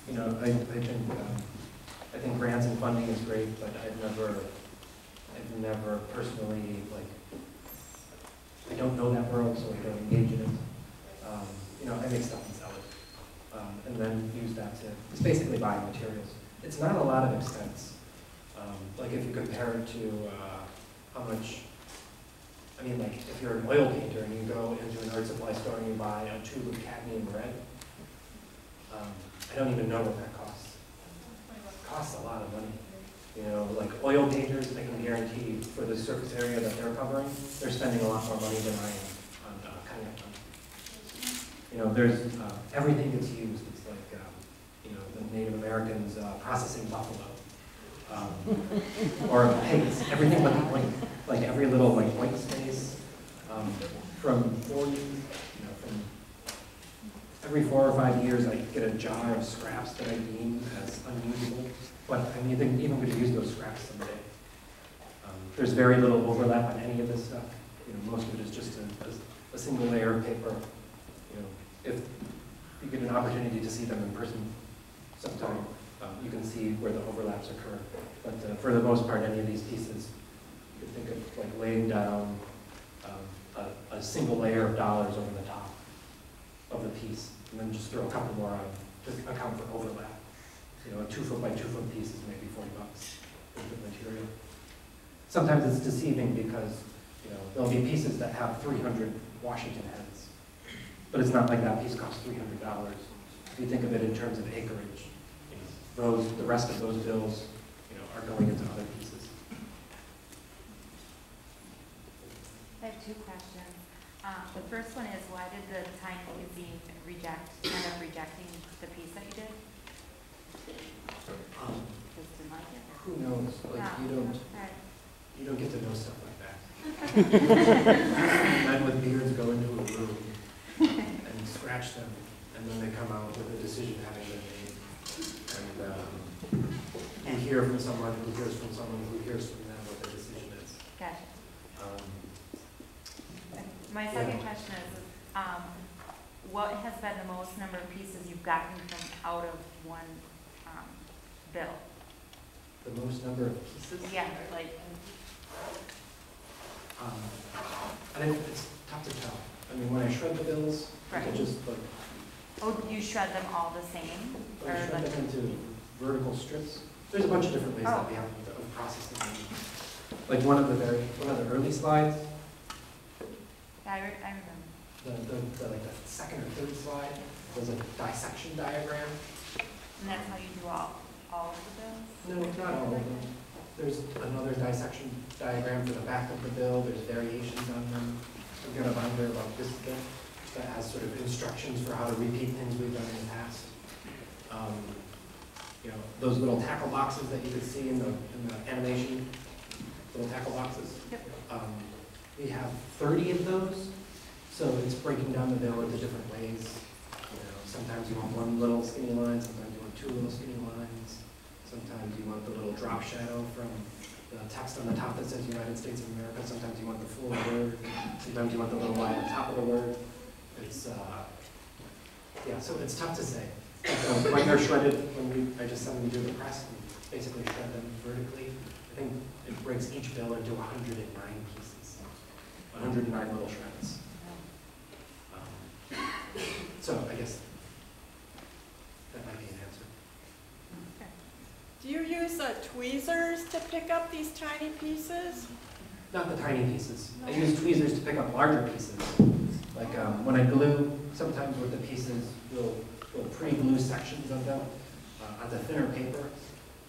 You know, I think grants and funding is great, but I've never personally, like, I don't know that world, so I don't engage in it. You know, I make stuff and sell it, and then use that to, it's basically buying materials. It's not a lot of expense. Like if you compare it to how much, I mean, like if you're an oil painter and you go into an art supply store and you buy a tube of cadmium red, I don't even know what that costs. It costs a lot of money. You know, like oil painters, I can guarantee for the surface area that they're covering, they're spending a lot more money than I am on cutting up them. You know, there's everything that's used. It's like, you know, the Native Americans processing buffalo. Or pigs, everything but the white, like every little like white space, from 40, you know, from every 4 or 5 years I get a jar of scraps that I deem as unusable, but I mean, they even could use those scraps someday. There's very little overlap on any of this stuff. You know, most of it is just a single layer of paper. You know, if you get an opportunity to see them in person sometime, you can see where the overlaps occur. But for the most part, any of these pieces, you could think of like laying down a single layer of dollars over the top of the piece, and then just throw a couple more on to account for overlap. You know, a 2 foot by 2 foot piece is maybe $40 worth of material. Sometimes it's deceiving because, you know, there'll be pieces that have 300 Washington heads, but it's not like that piece costs $300. If you think of it in terms of acreage, the rest of those bills, you know, are going into other pieces. I have 2 questions. The first one is, why did the Time magazine end up rejecting the piece that you did? Just didn't like it? Who knows? Like, you don't get to know stuff like that. Men with beards go into a room and scratch them, and then they come out with a decision having been made. And you hear from someone who hears from someone who hears from them what the decision is. Gotcha. My second question is, what has been the most number of pieces you've gotten from out of one bill? The most number of pieces? Yeah, like. I think it's tough to tell. I mean, when I shred the bills, I Right. just like. Oh, you shred them all the same? I Or shred like, them into vertical strips. There's a bunch of different ways Oh. that we have of processing them. Like one of the early slides, I remember. the like the second or third slide was a dissection diagram. And that's how you do all of the bills? No, not all of them. There's another dissection diagram for the back of the bill. There's variations on them. We've got a binder about this bill that has sort of instructions for how to repeat things we've done in the past. You know, those little tackle boxes that you could see in the animation, little tackle boxes. Yep. We have 30 of those, so it's breaking down the bill into different ways. You know, sometimes you want one little skinny line, sometimes you want 2 little skinny lines. Sometimes you want the little drop shadow from the text on the top that says United States of America. Sometimes you want the full word. Sometimes you want the little line on top of the word. It's, yeah, so it's tough to say. When they're shredded, I just send them to the press and basically shred them vertically. I think it breaks each bill into 109 pieces, 109 little shreds. So I guess that might be an answer. Do you use tweezers to pick up these tiny pieces? Not the tiny pieces. I use tweezers to pick up larger pieces. Like when I glue, sometimes with the pieces, we'll pre-glue sections of them onto thinner paper.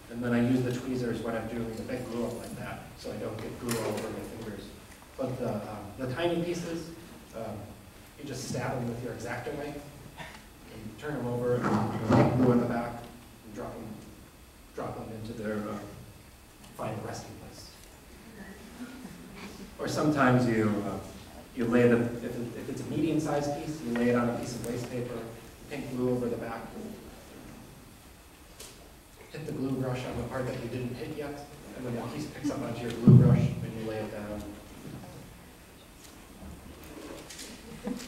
And then I use the tweezers when I'm doing the big glue up like that, so I don't get glue all over my fingers. But the tiny pieces, you just stab them with your X-Acto knife, and you turn them over, and take glue in the back, and drop them into their final resting place. Or sometimes you lay the, if it's a medium-sized piece, you lay it on a piece of waste paper, paint glue over the back, hit the glue brush on the part that you didn't hit yet, and then the piece picks up onto your glue brush when you lay it down.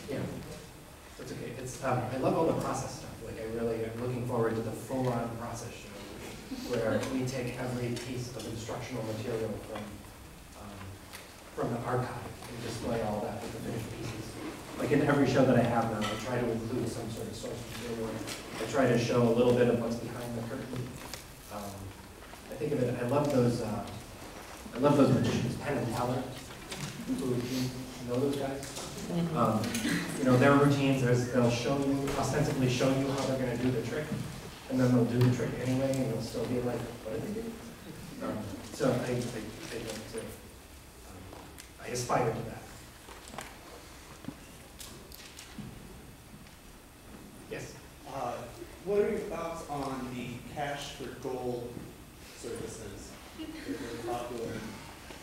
Yeah. like in every show that I have now, I try to include some sort of source material. I try to show a little bit of what's behind the curtain. I think of it, I love those magicians, Penn and Teller, who, you know those guys? You know, their routines, they'll show you, ostensibly show you how they're gonna do the trick, and then they'll do the trick anyway, and you'll still be like, what did they do? So I aspire to that. Yes? What are your thoughts on the cash for gold services that were popular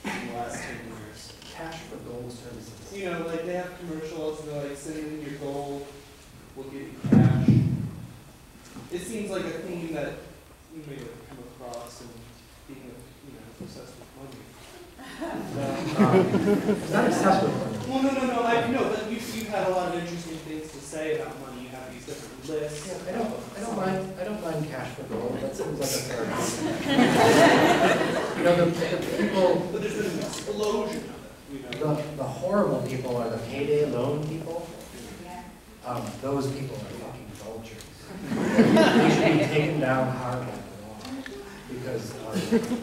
in the last 10 years? Cash for gold services. You know, like they have commercials, and they're like, send in your gold, we'll give you cash. It seems like a theme that you may have come across in being, obsessed with money. It's not obsessed with money. Well, no, I know, but you've had a lot of interesting things to say about money. You have these different lists. Yeah, I don't mind cash for gold. That seems like a fair You know, the people. But there's been an explosion of it. The horrible people are the payday loan people. Those people are fucking vultures. They should be taken down hard by the law because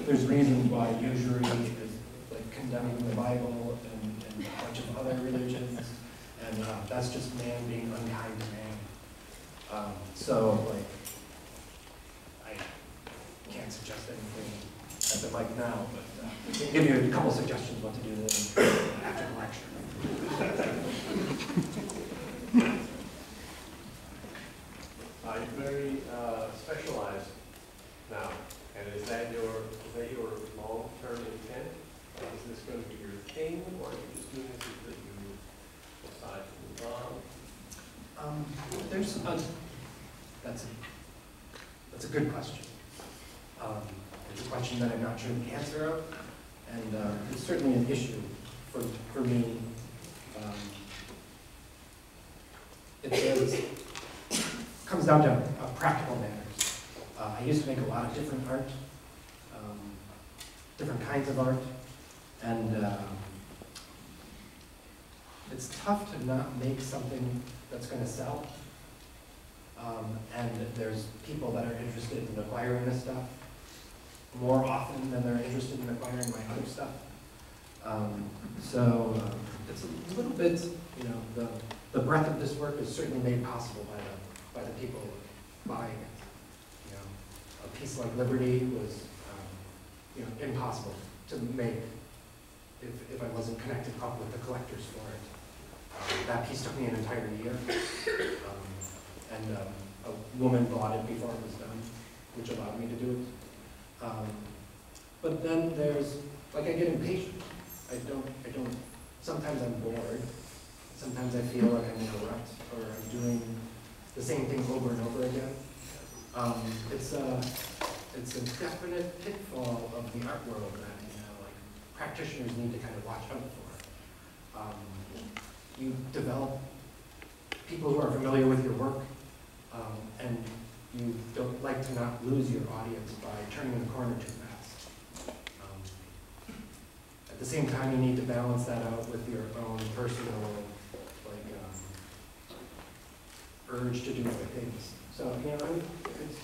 there's reasons why usury is like condemning the Bible and a bunch of other religions, and that's just man being unkind to man. So like, I can't suggest anything at the mic now, but I can give you a couple suggestions what to do after the lecture. You're very specialized now, and is that your long-term intent? Is this going to be your thing, or are you just doing this because you decide to move on? That's a good question. It's a question that I'm not sure the answer of, and it's certainly an issue for me. It comes down to practical matters. I used to make a lot of different art, different kinds of art, and it's tough to not make something that's going to sell. And there's people that are interested in acquiring this stuff more often than they're interested in acquiring my other stuff. So it's a little bit, the breadth of this work is certainly made possible by the people buying it. A piece like Liberty was, impossible to make if I wasn't connected up with the collectors for it. That piece took me an entire year, and a woman bought it before it was done, which allowed me to do it. But then there's, I get impatient. Sometimes I'm bored. Sometimes I feel like I'm in a rut, or I'm doing the same thing over and over again. It's a definite pitfall of the art world that, practitioners need to kind of watch out for. You develop people who are familiar with your work, and you don't like to not lose your audience by turning the corner too fast. At the same time, you need to balance that out with your own personal, urge to do other things. So, it's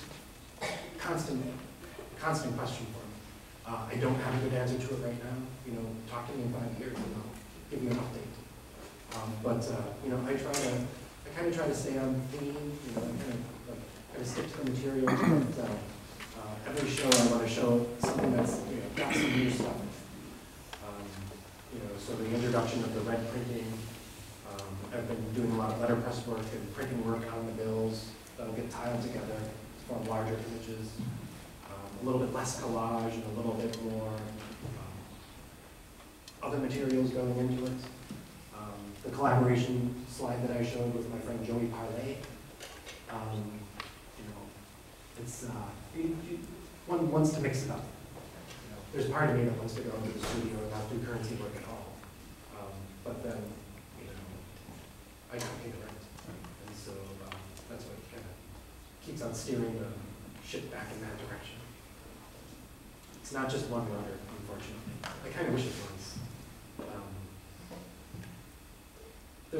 a constant question for me. I don't have a good answer to it right now. Talk to me in 5 years and I'll give you an update. I kind of try to stay on theme. I kind of stick to the material. But every show I want to show something that's got some new stuff. So the introduction of the red printing. I've been doing a lot of letterpress work and printing work on the bills that'll get tiled together to form larger images. A little bit less collage and a little bit more other materials going into it. The collaboration slide that I showed with my friend Joey Parley. One wants to mix it up. There's part of me that wants to go into the studio and not do currency work at all. But then, I don't pay the rent. And so that's what kind of keeps on steering the ship back in that direction. It's not just one rudder, unfortunately. I kind of wish it was.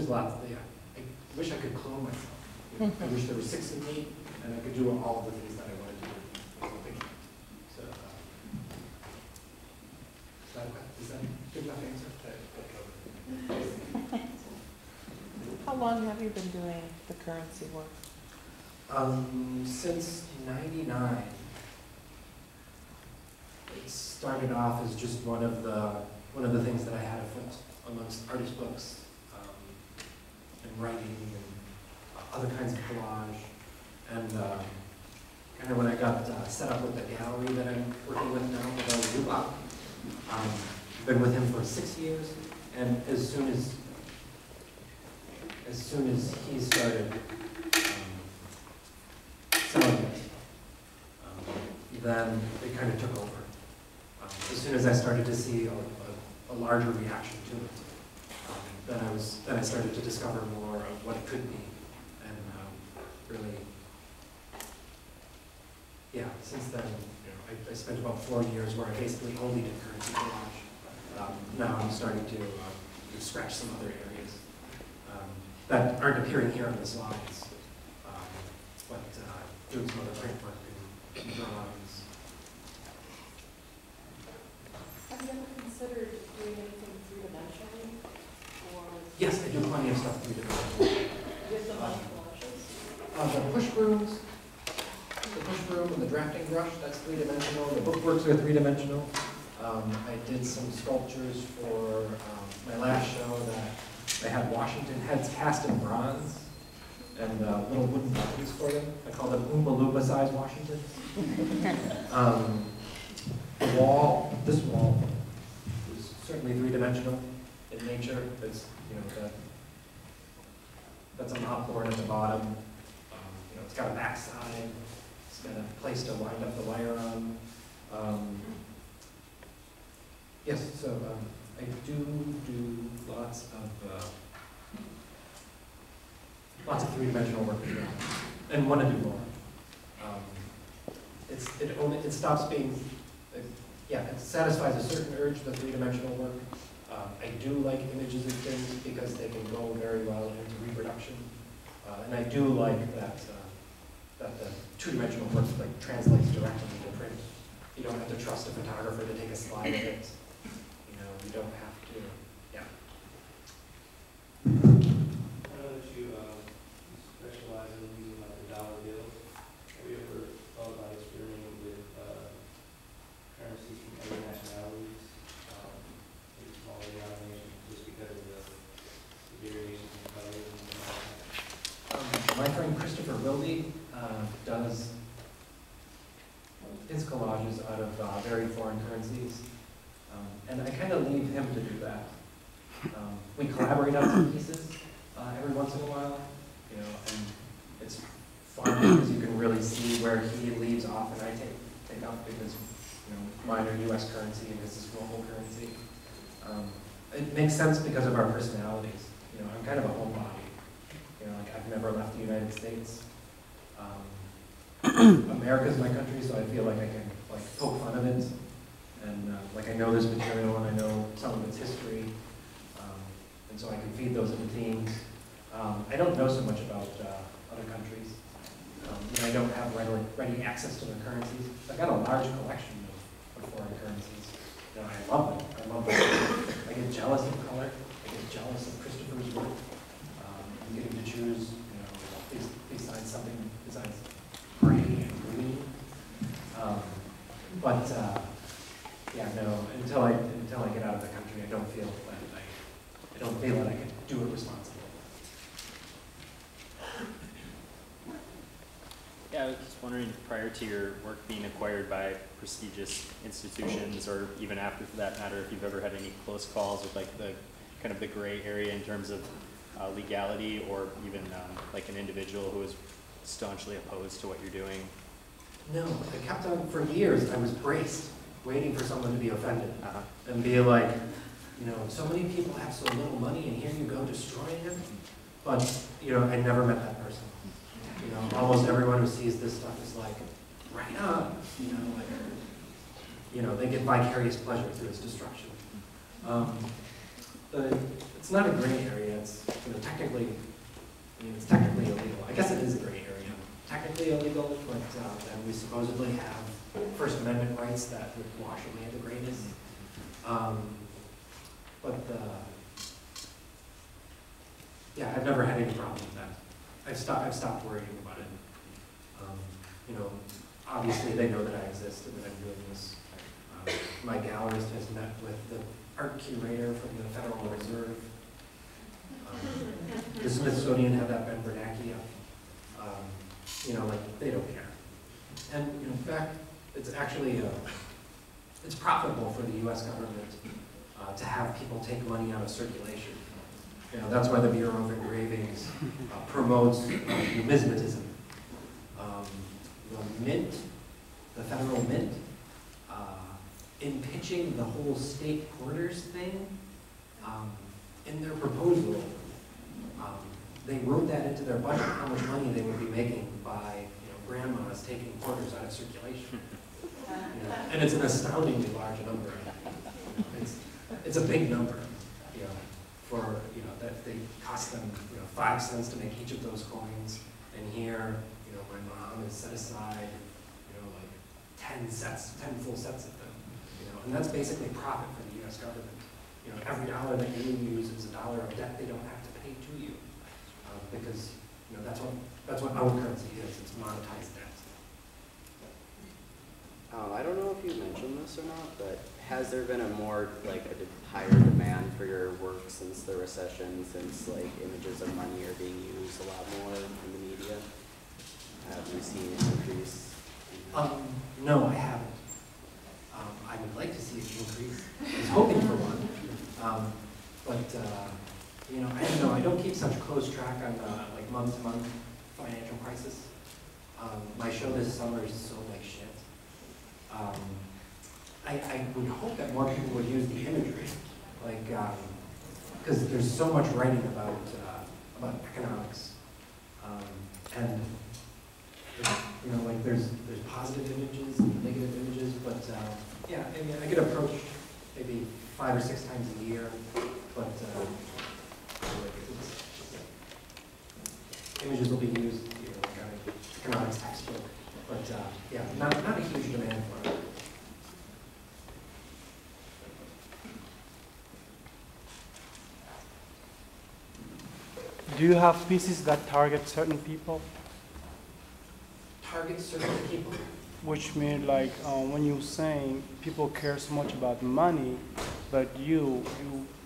there's lots, yeah. I wish I could clone myself. I wish there were 6 of me, and I could do all of the things that I want to do. So, is that a good enough answer? How long have you been doing the currency work? Since '99. It started off as just one of the things that I had afoot amongst artist books, and writing and other kinds of collage. And kind of when I got set up with the gallery that I'm working with now, with UWM, I've been with him for 6 years, and as soon as he started selling it, then it kind of took over. As soon as I started to see a larger reaction to it, then I started to discover more of what it could be, and really, yeah. Since then, I spent about 4 years where I basically only did currency collage. Now I'm starting to scratch some other areas that aren't appearing here on the slides, but doing some other print work and drawings. Have you ever considered doing anything three-dimensionally? Or Yes, I do plenty of stuff three-dimensionally. with the money collages? The push brooms, and the drafting brush, that's three-dimensional. The bookworks are three-dimensional. I did some sculptures for my last show that I had Washington heads cast in bronze and little wooden buttons for them. I call them Oompa Loompa size Washingtons. This wall is certainly three-dimensional in nature. It's, that's a mopboard at the bottom. It's got a backside. It's got a place to wind up the wire on. Yes, so I do lots of three-dimensional work as well, and want to do more. It stops being, it satisfies a certain urge, the three-dimensional work. I do like images of things because they can go very well into reproduction, and I do like that the two-dimensional work translates directly into print. You don't have to trust a photographer to take a slide of it. You don't have to, I know that you specialize in using the dollar bills. Have you ever thought about experimenting with currencies from other nationalities, maybe smaller denominations, just because of the variations in colors and all that? my friend Christopher Wilde does his collages out of very foreign currencies. And I kind of leave him to do that. We collaborate on some pieces every once in a while, and it's fun because you can really see where he leaves off and I take up because, mine are U.S. currency and his is global currency. It makes sense because of our personalities. I'm kind of a homebody. I've never left the United States. America's my country, so I feel like I can poke fun of it. And I know this material and I know some of its history, and so I can feed those into themes. I don't know so much about other countries. I don't have ready access to their currencies. I've got a large collection of foreign currencies. I love them. I love them. I get jealous of color. I get jealous of Christopher's work. I'm getting to choose, besides something besides gray and green. Until I get out of the country, I don't feel that I can do it responsibly. Yeah, I was just wondering, prior to your work being acquired by prestigious institutions, or even after for that matter, if you've ever had any close calls with the kind of the gray area in terms of legality, or even an individual who is staunchly opposed to what you're doing? No, I kept on, for years, I was braced, waiting for someone to be offended, and be like, so many people have so little money, and here you go destroying it. But, I never met that person. Almost everyone who sees this stuff is like, right on, they get vicarious pleasure through its destruction. The it's not a gray area, it's, technically, it's technically illegal. I guess it is a gray area. Technically illegal, but then we supposedly have First Amendment rights that would wash away the grayness. Yeah, I've never had any problem with that. I've stopped worrying about it. Obviously they know that I exist and that I'm doing this. My gallerist has met with the art curator from the Federal Reserve. The Smithsonian have that Ben Bernanke up. They don't care. And in fact, it's actually, it's profitable for the US government to have people take money out of circulation. That's why the Bureau of Engravings promotes numismatism. The Mint, the federal Mint, in pitching the whole state quarters thing, in their proposal, they wrote that into their budget, how much money they would be making by grandmas taking quarters out of circulation. And it's an astoundingly large number. It's a big number. For that they cost them 5 cents to make each of those coins, and here my mom has set aside like 10 full sets of them, and that's basically profit for the U.S. government. Every dollar that you use is a dollar of debt they don't have to pay to you, because that's what our currency is. It's monetized debt. I don't know if you mentioned this or not, but has there been a more, a higher demand for your work since the recession, since, images of money are being used a lot more in the media? Have you seen an increase? No, I haven't. I would like to see it increase. I was hoping for one. I don't know. I don't keep such close track on, month-to-month financial crisis. My show this summer is so like shit. I would hope that more people would use the imagery, because there's so much writing about economics, and there's positive images and negative images, but yeah, I get approached maybe 5 or 6 times a year, but images will be used, on an economics textbook, but yeah, not a huge demand for it. Do you have pieces that target certain people? Target certain people? Which means when you're saying people care so much about money, but you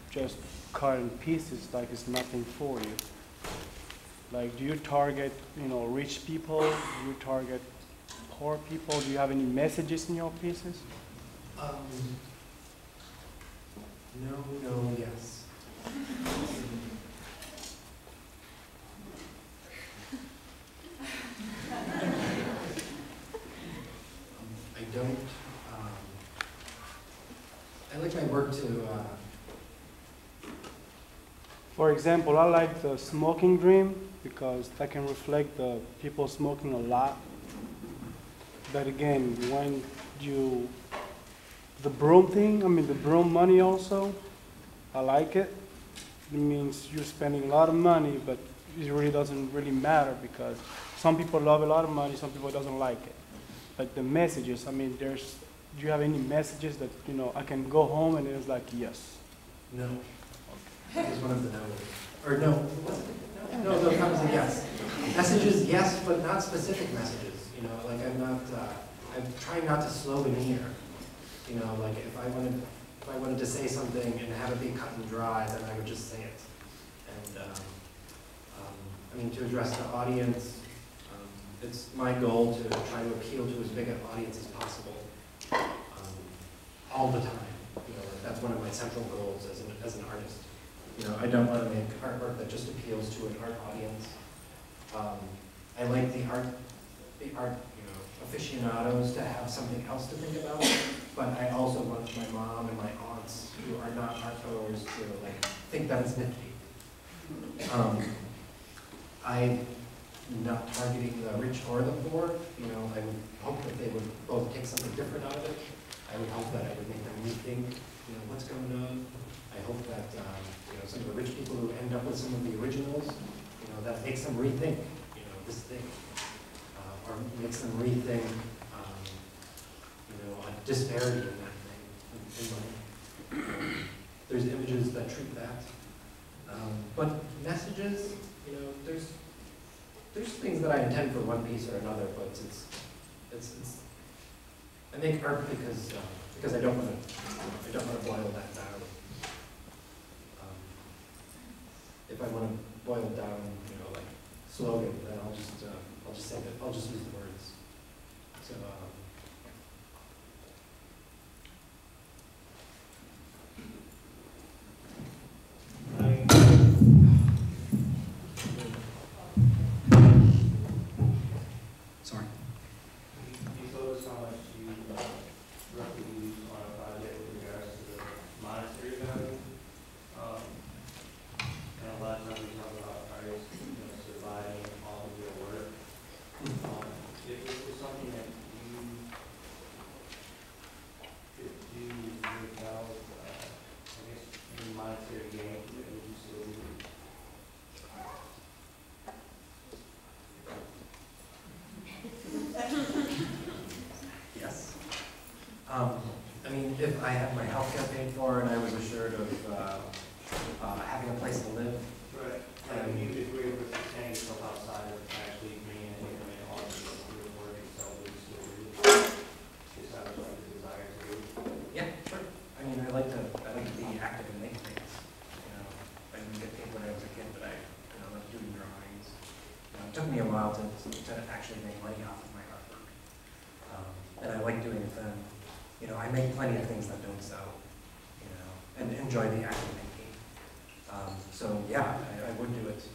just cut in pieces like it's nothing for you. Do you target, rich people? Do you target poor people? Do you have any messages in your pieces? No, yes. I don't. I like my work to. For example, I like the smoking dream because that can reflect the people smoking a lot. But again, when the broom thing, the broom money also, I like it. It means you're spending a lot of money, but it really doesn't really matter because some people love a lot of money, some people doesn't like it. But the messages, do you have any messages that, I can go home and it's like, yes? No. That was one of the no's. Or no, no, that was a yes. Messages, yes, but not specific messages. I'm trying not to slow the meter. If I wanted to say something and have it be cut and dry, then I would just say it. And to address the audience, it's my goal to try to appeal to as big an audience as possible, all the time. That's one of my central goals as an artist. I don't want to make artwork that just appeals to an art audience. I like the art aficionados to have something else to think about, but I also want my mom and my aunts who are not art goers to think that it's nifty. I'm not targeting the rich or the poor. I would hope that they would both take something different out of it. I would hope that I would make them rethink, what's going on. I hope that, you know, some of the rich people who end up with some of the originals, you know, that makes them rethink, you know, this thing. Or makes them rethink, you know, a disparity in that thing, in money. There's images that treat that. But messages, you know, there's things that I intend for one piece or another, but it's I make art because I don't want to boil that down. If I want to boil it down, you know, like slogan, then I'll just say that I'll just use the words. So. Sorry. You told us how much you roughly use on a project with regards to the monetary value. And a lot of times we talk about artists, you know, surviving all of their work. If this was something that you could do without, I guess, any monetary gain, would you still do it? Yes. I mean, if I had my healthcare paid for and I was assured of having a place to live. Right. And you could agree with sustain yourself outside of actually being an income off of your work itself, would you still do it? Just have like the desire to do it? Yeah, sure. I mean, I like to be active and make things. You know, I didn't get paid when I was a kid, but I love doing drawings. It took me a while to actually make money off of my artwork. And I like doing it then. You know, I make plenty of things that don't sell, you know, and enjoy the act of making. So yeah, I would do it.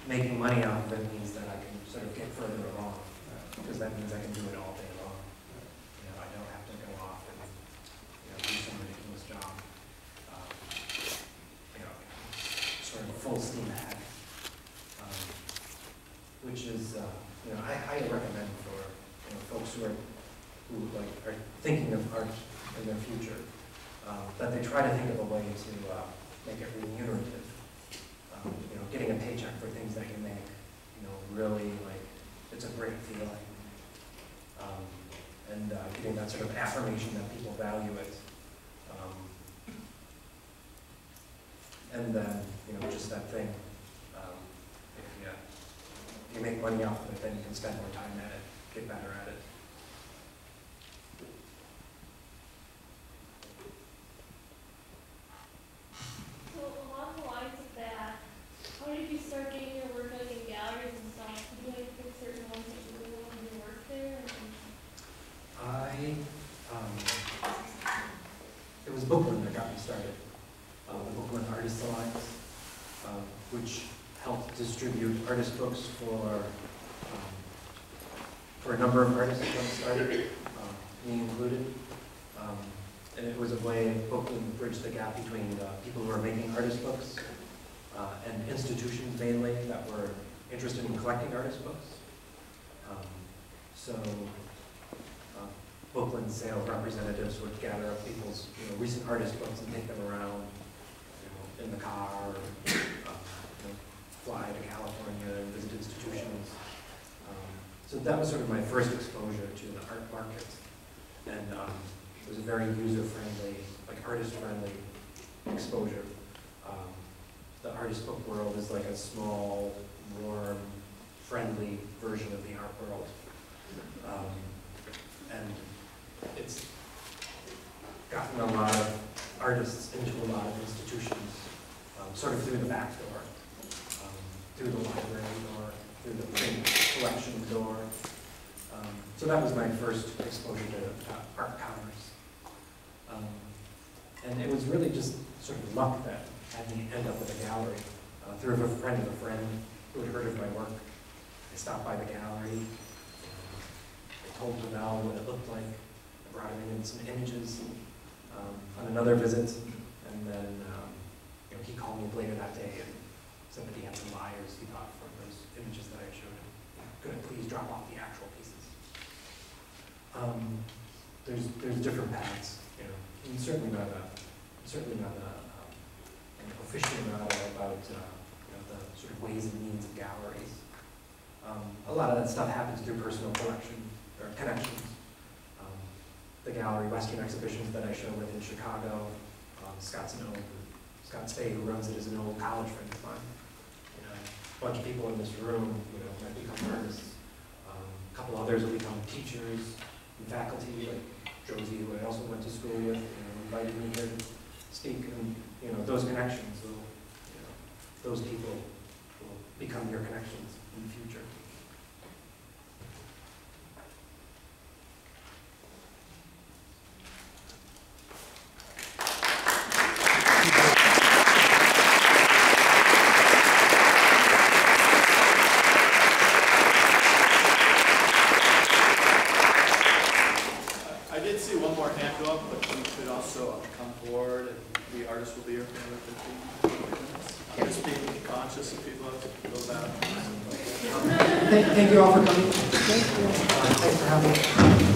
Making money off of it means that I can sort of get further along, because that means I can do it all day long. You know, I don't have to go off and, you know, do some ridiculous job. You know, sort of full steam ahead. Which is, you know, I highly recommend for, you know, folks who are thinking of art in their future, that they try to think of a way to make it remunerative. You know, getting a paycheck for things that you make, you know, really, like, it's a great feeling. And getting that sort of affirmation that people value it. And then, you know, just that thing, if you make money off of it, then you can spend more time at it, get better at it. So along the lines of that, how did you start getting your work like in galleries and stuff? Did you like pick certain ones that you really wanted to work there? It was Brooklyn that got me started. The Brooklyn Artists Alliance, which helped distribute artist books for a number of artists that got started, me included. And it was a way Brooklyn bridged the gap between people who are making artist books and institutions mainly that were interested in collecting artist books. So Brooklyn sales representatives would gather up people's recent artist books and take them around in the car, or, fly to California and visit institutions. So that was sort of my first exposure to the art market. And it was a very user-friendly, like artist-friendly exposure. The artist book world is like a small, warm, friendly version of the art world. And it's gotten a lot of artists into a lot of institutions, sort of through the back door, through the library door, through the print collection door. So that was my first exposure to art commerce. And it was really just sort of luck that had me end up with a gallery through a friend of a friend who had heard of my work. I stopped by the gallery. I told Janelle what it looked like. I brought him in some images on another visit, and then he called me later that day and said that he had some buyers he thought for those images that I showed him. Could I please drop off the actual pieces? There's different paths, and certainly not a aficionado about the sort of ways and means of galleries. A lot of that stuff happens through personal collection or connections. The gallery Western exhibitions that I show with in Chicago, Scott Spade, who runs it, is an old college friend of mine. A bunch of people in this room, might become artists. A couple others will become teachers and faculty, like Josie, who I also went to school with, invited me here to speak, and those connections will, those people will become your connections in the future. I did see one more hand go up, but you could also come forward, and the artist will be here for another 15 minutes. I'm just being conscious of people have to go back. Thank you all for coming. Thanks for having me.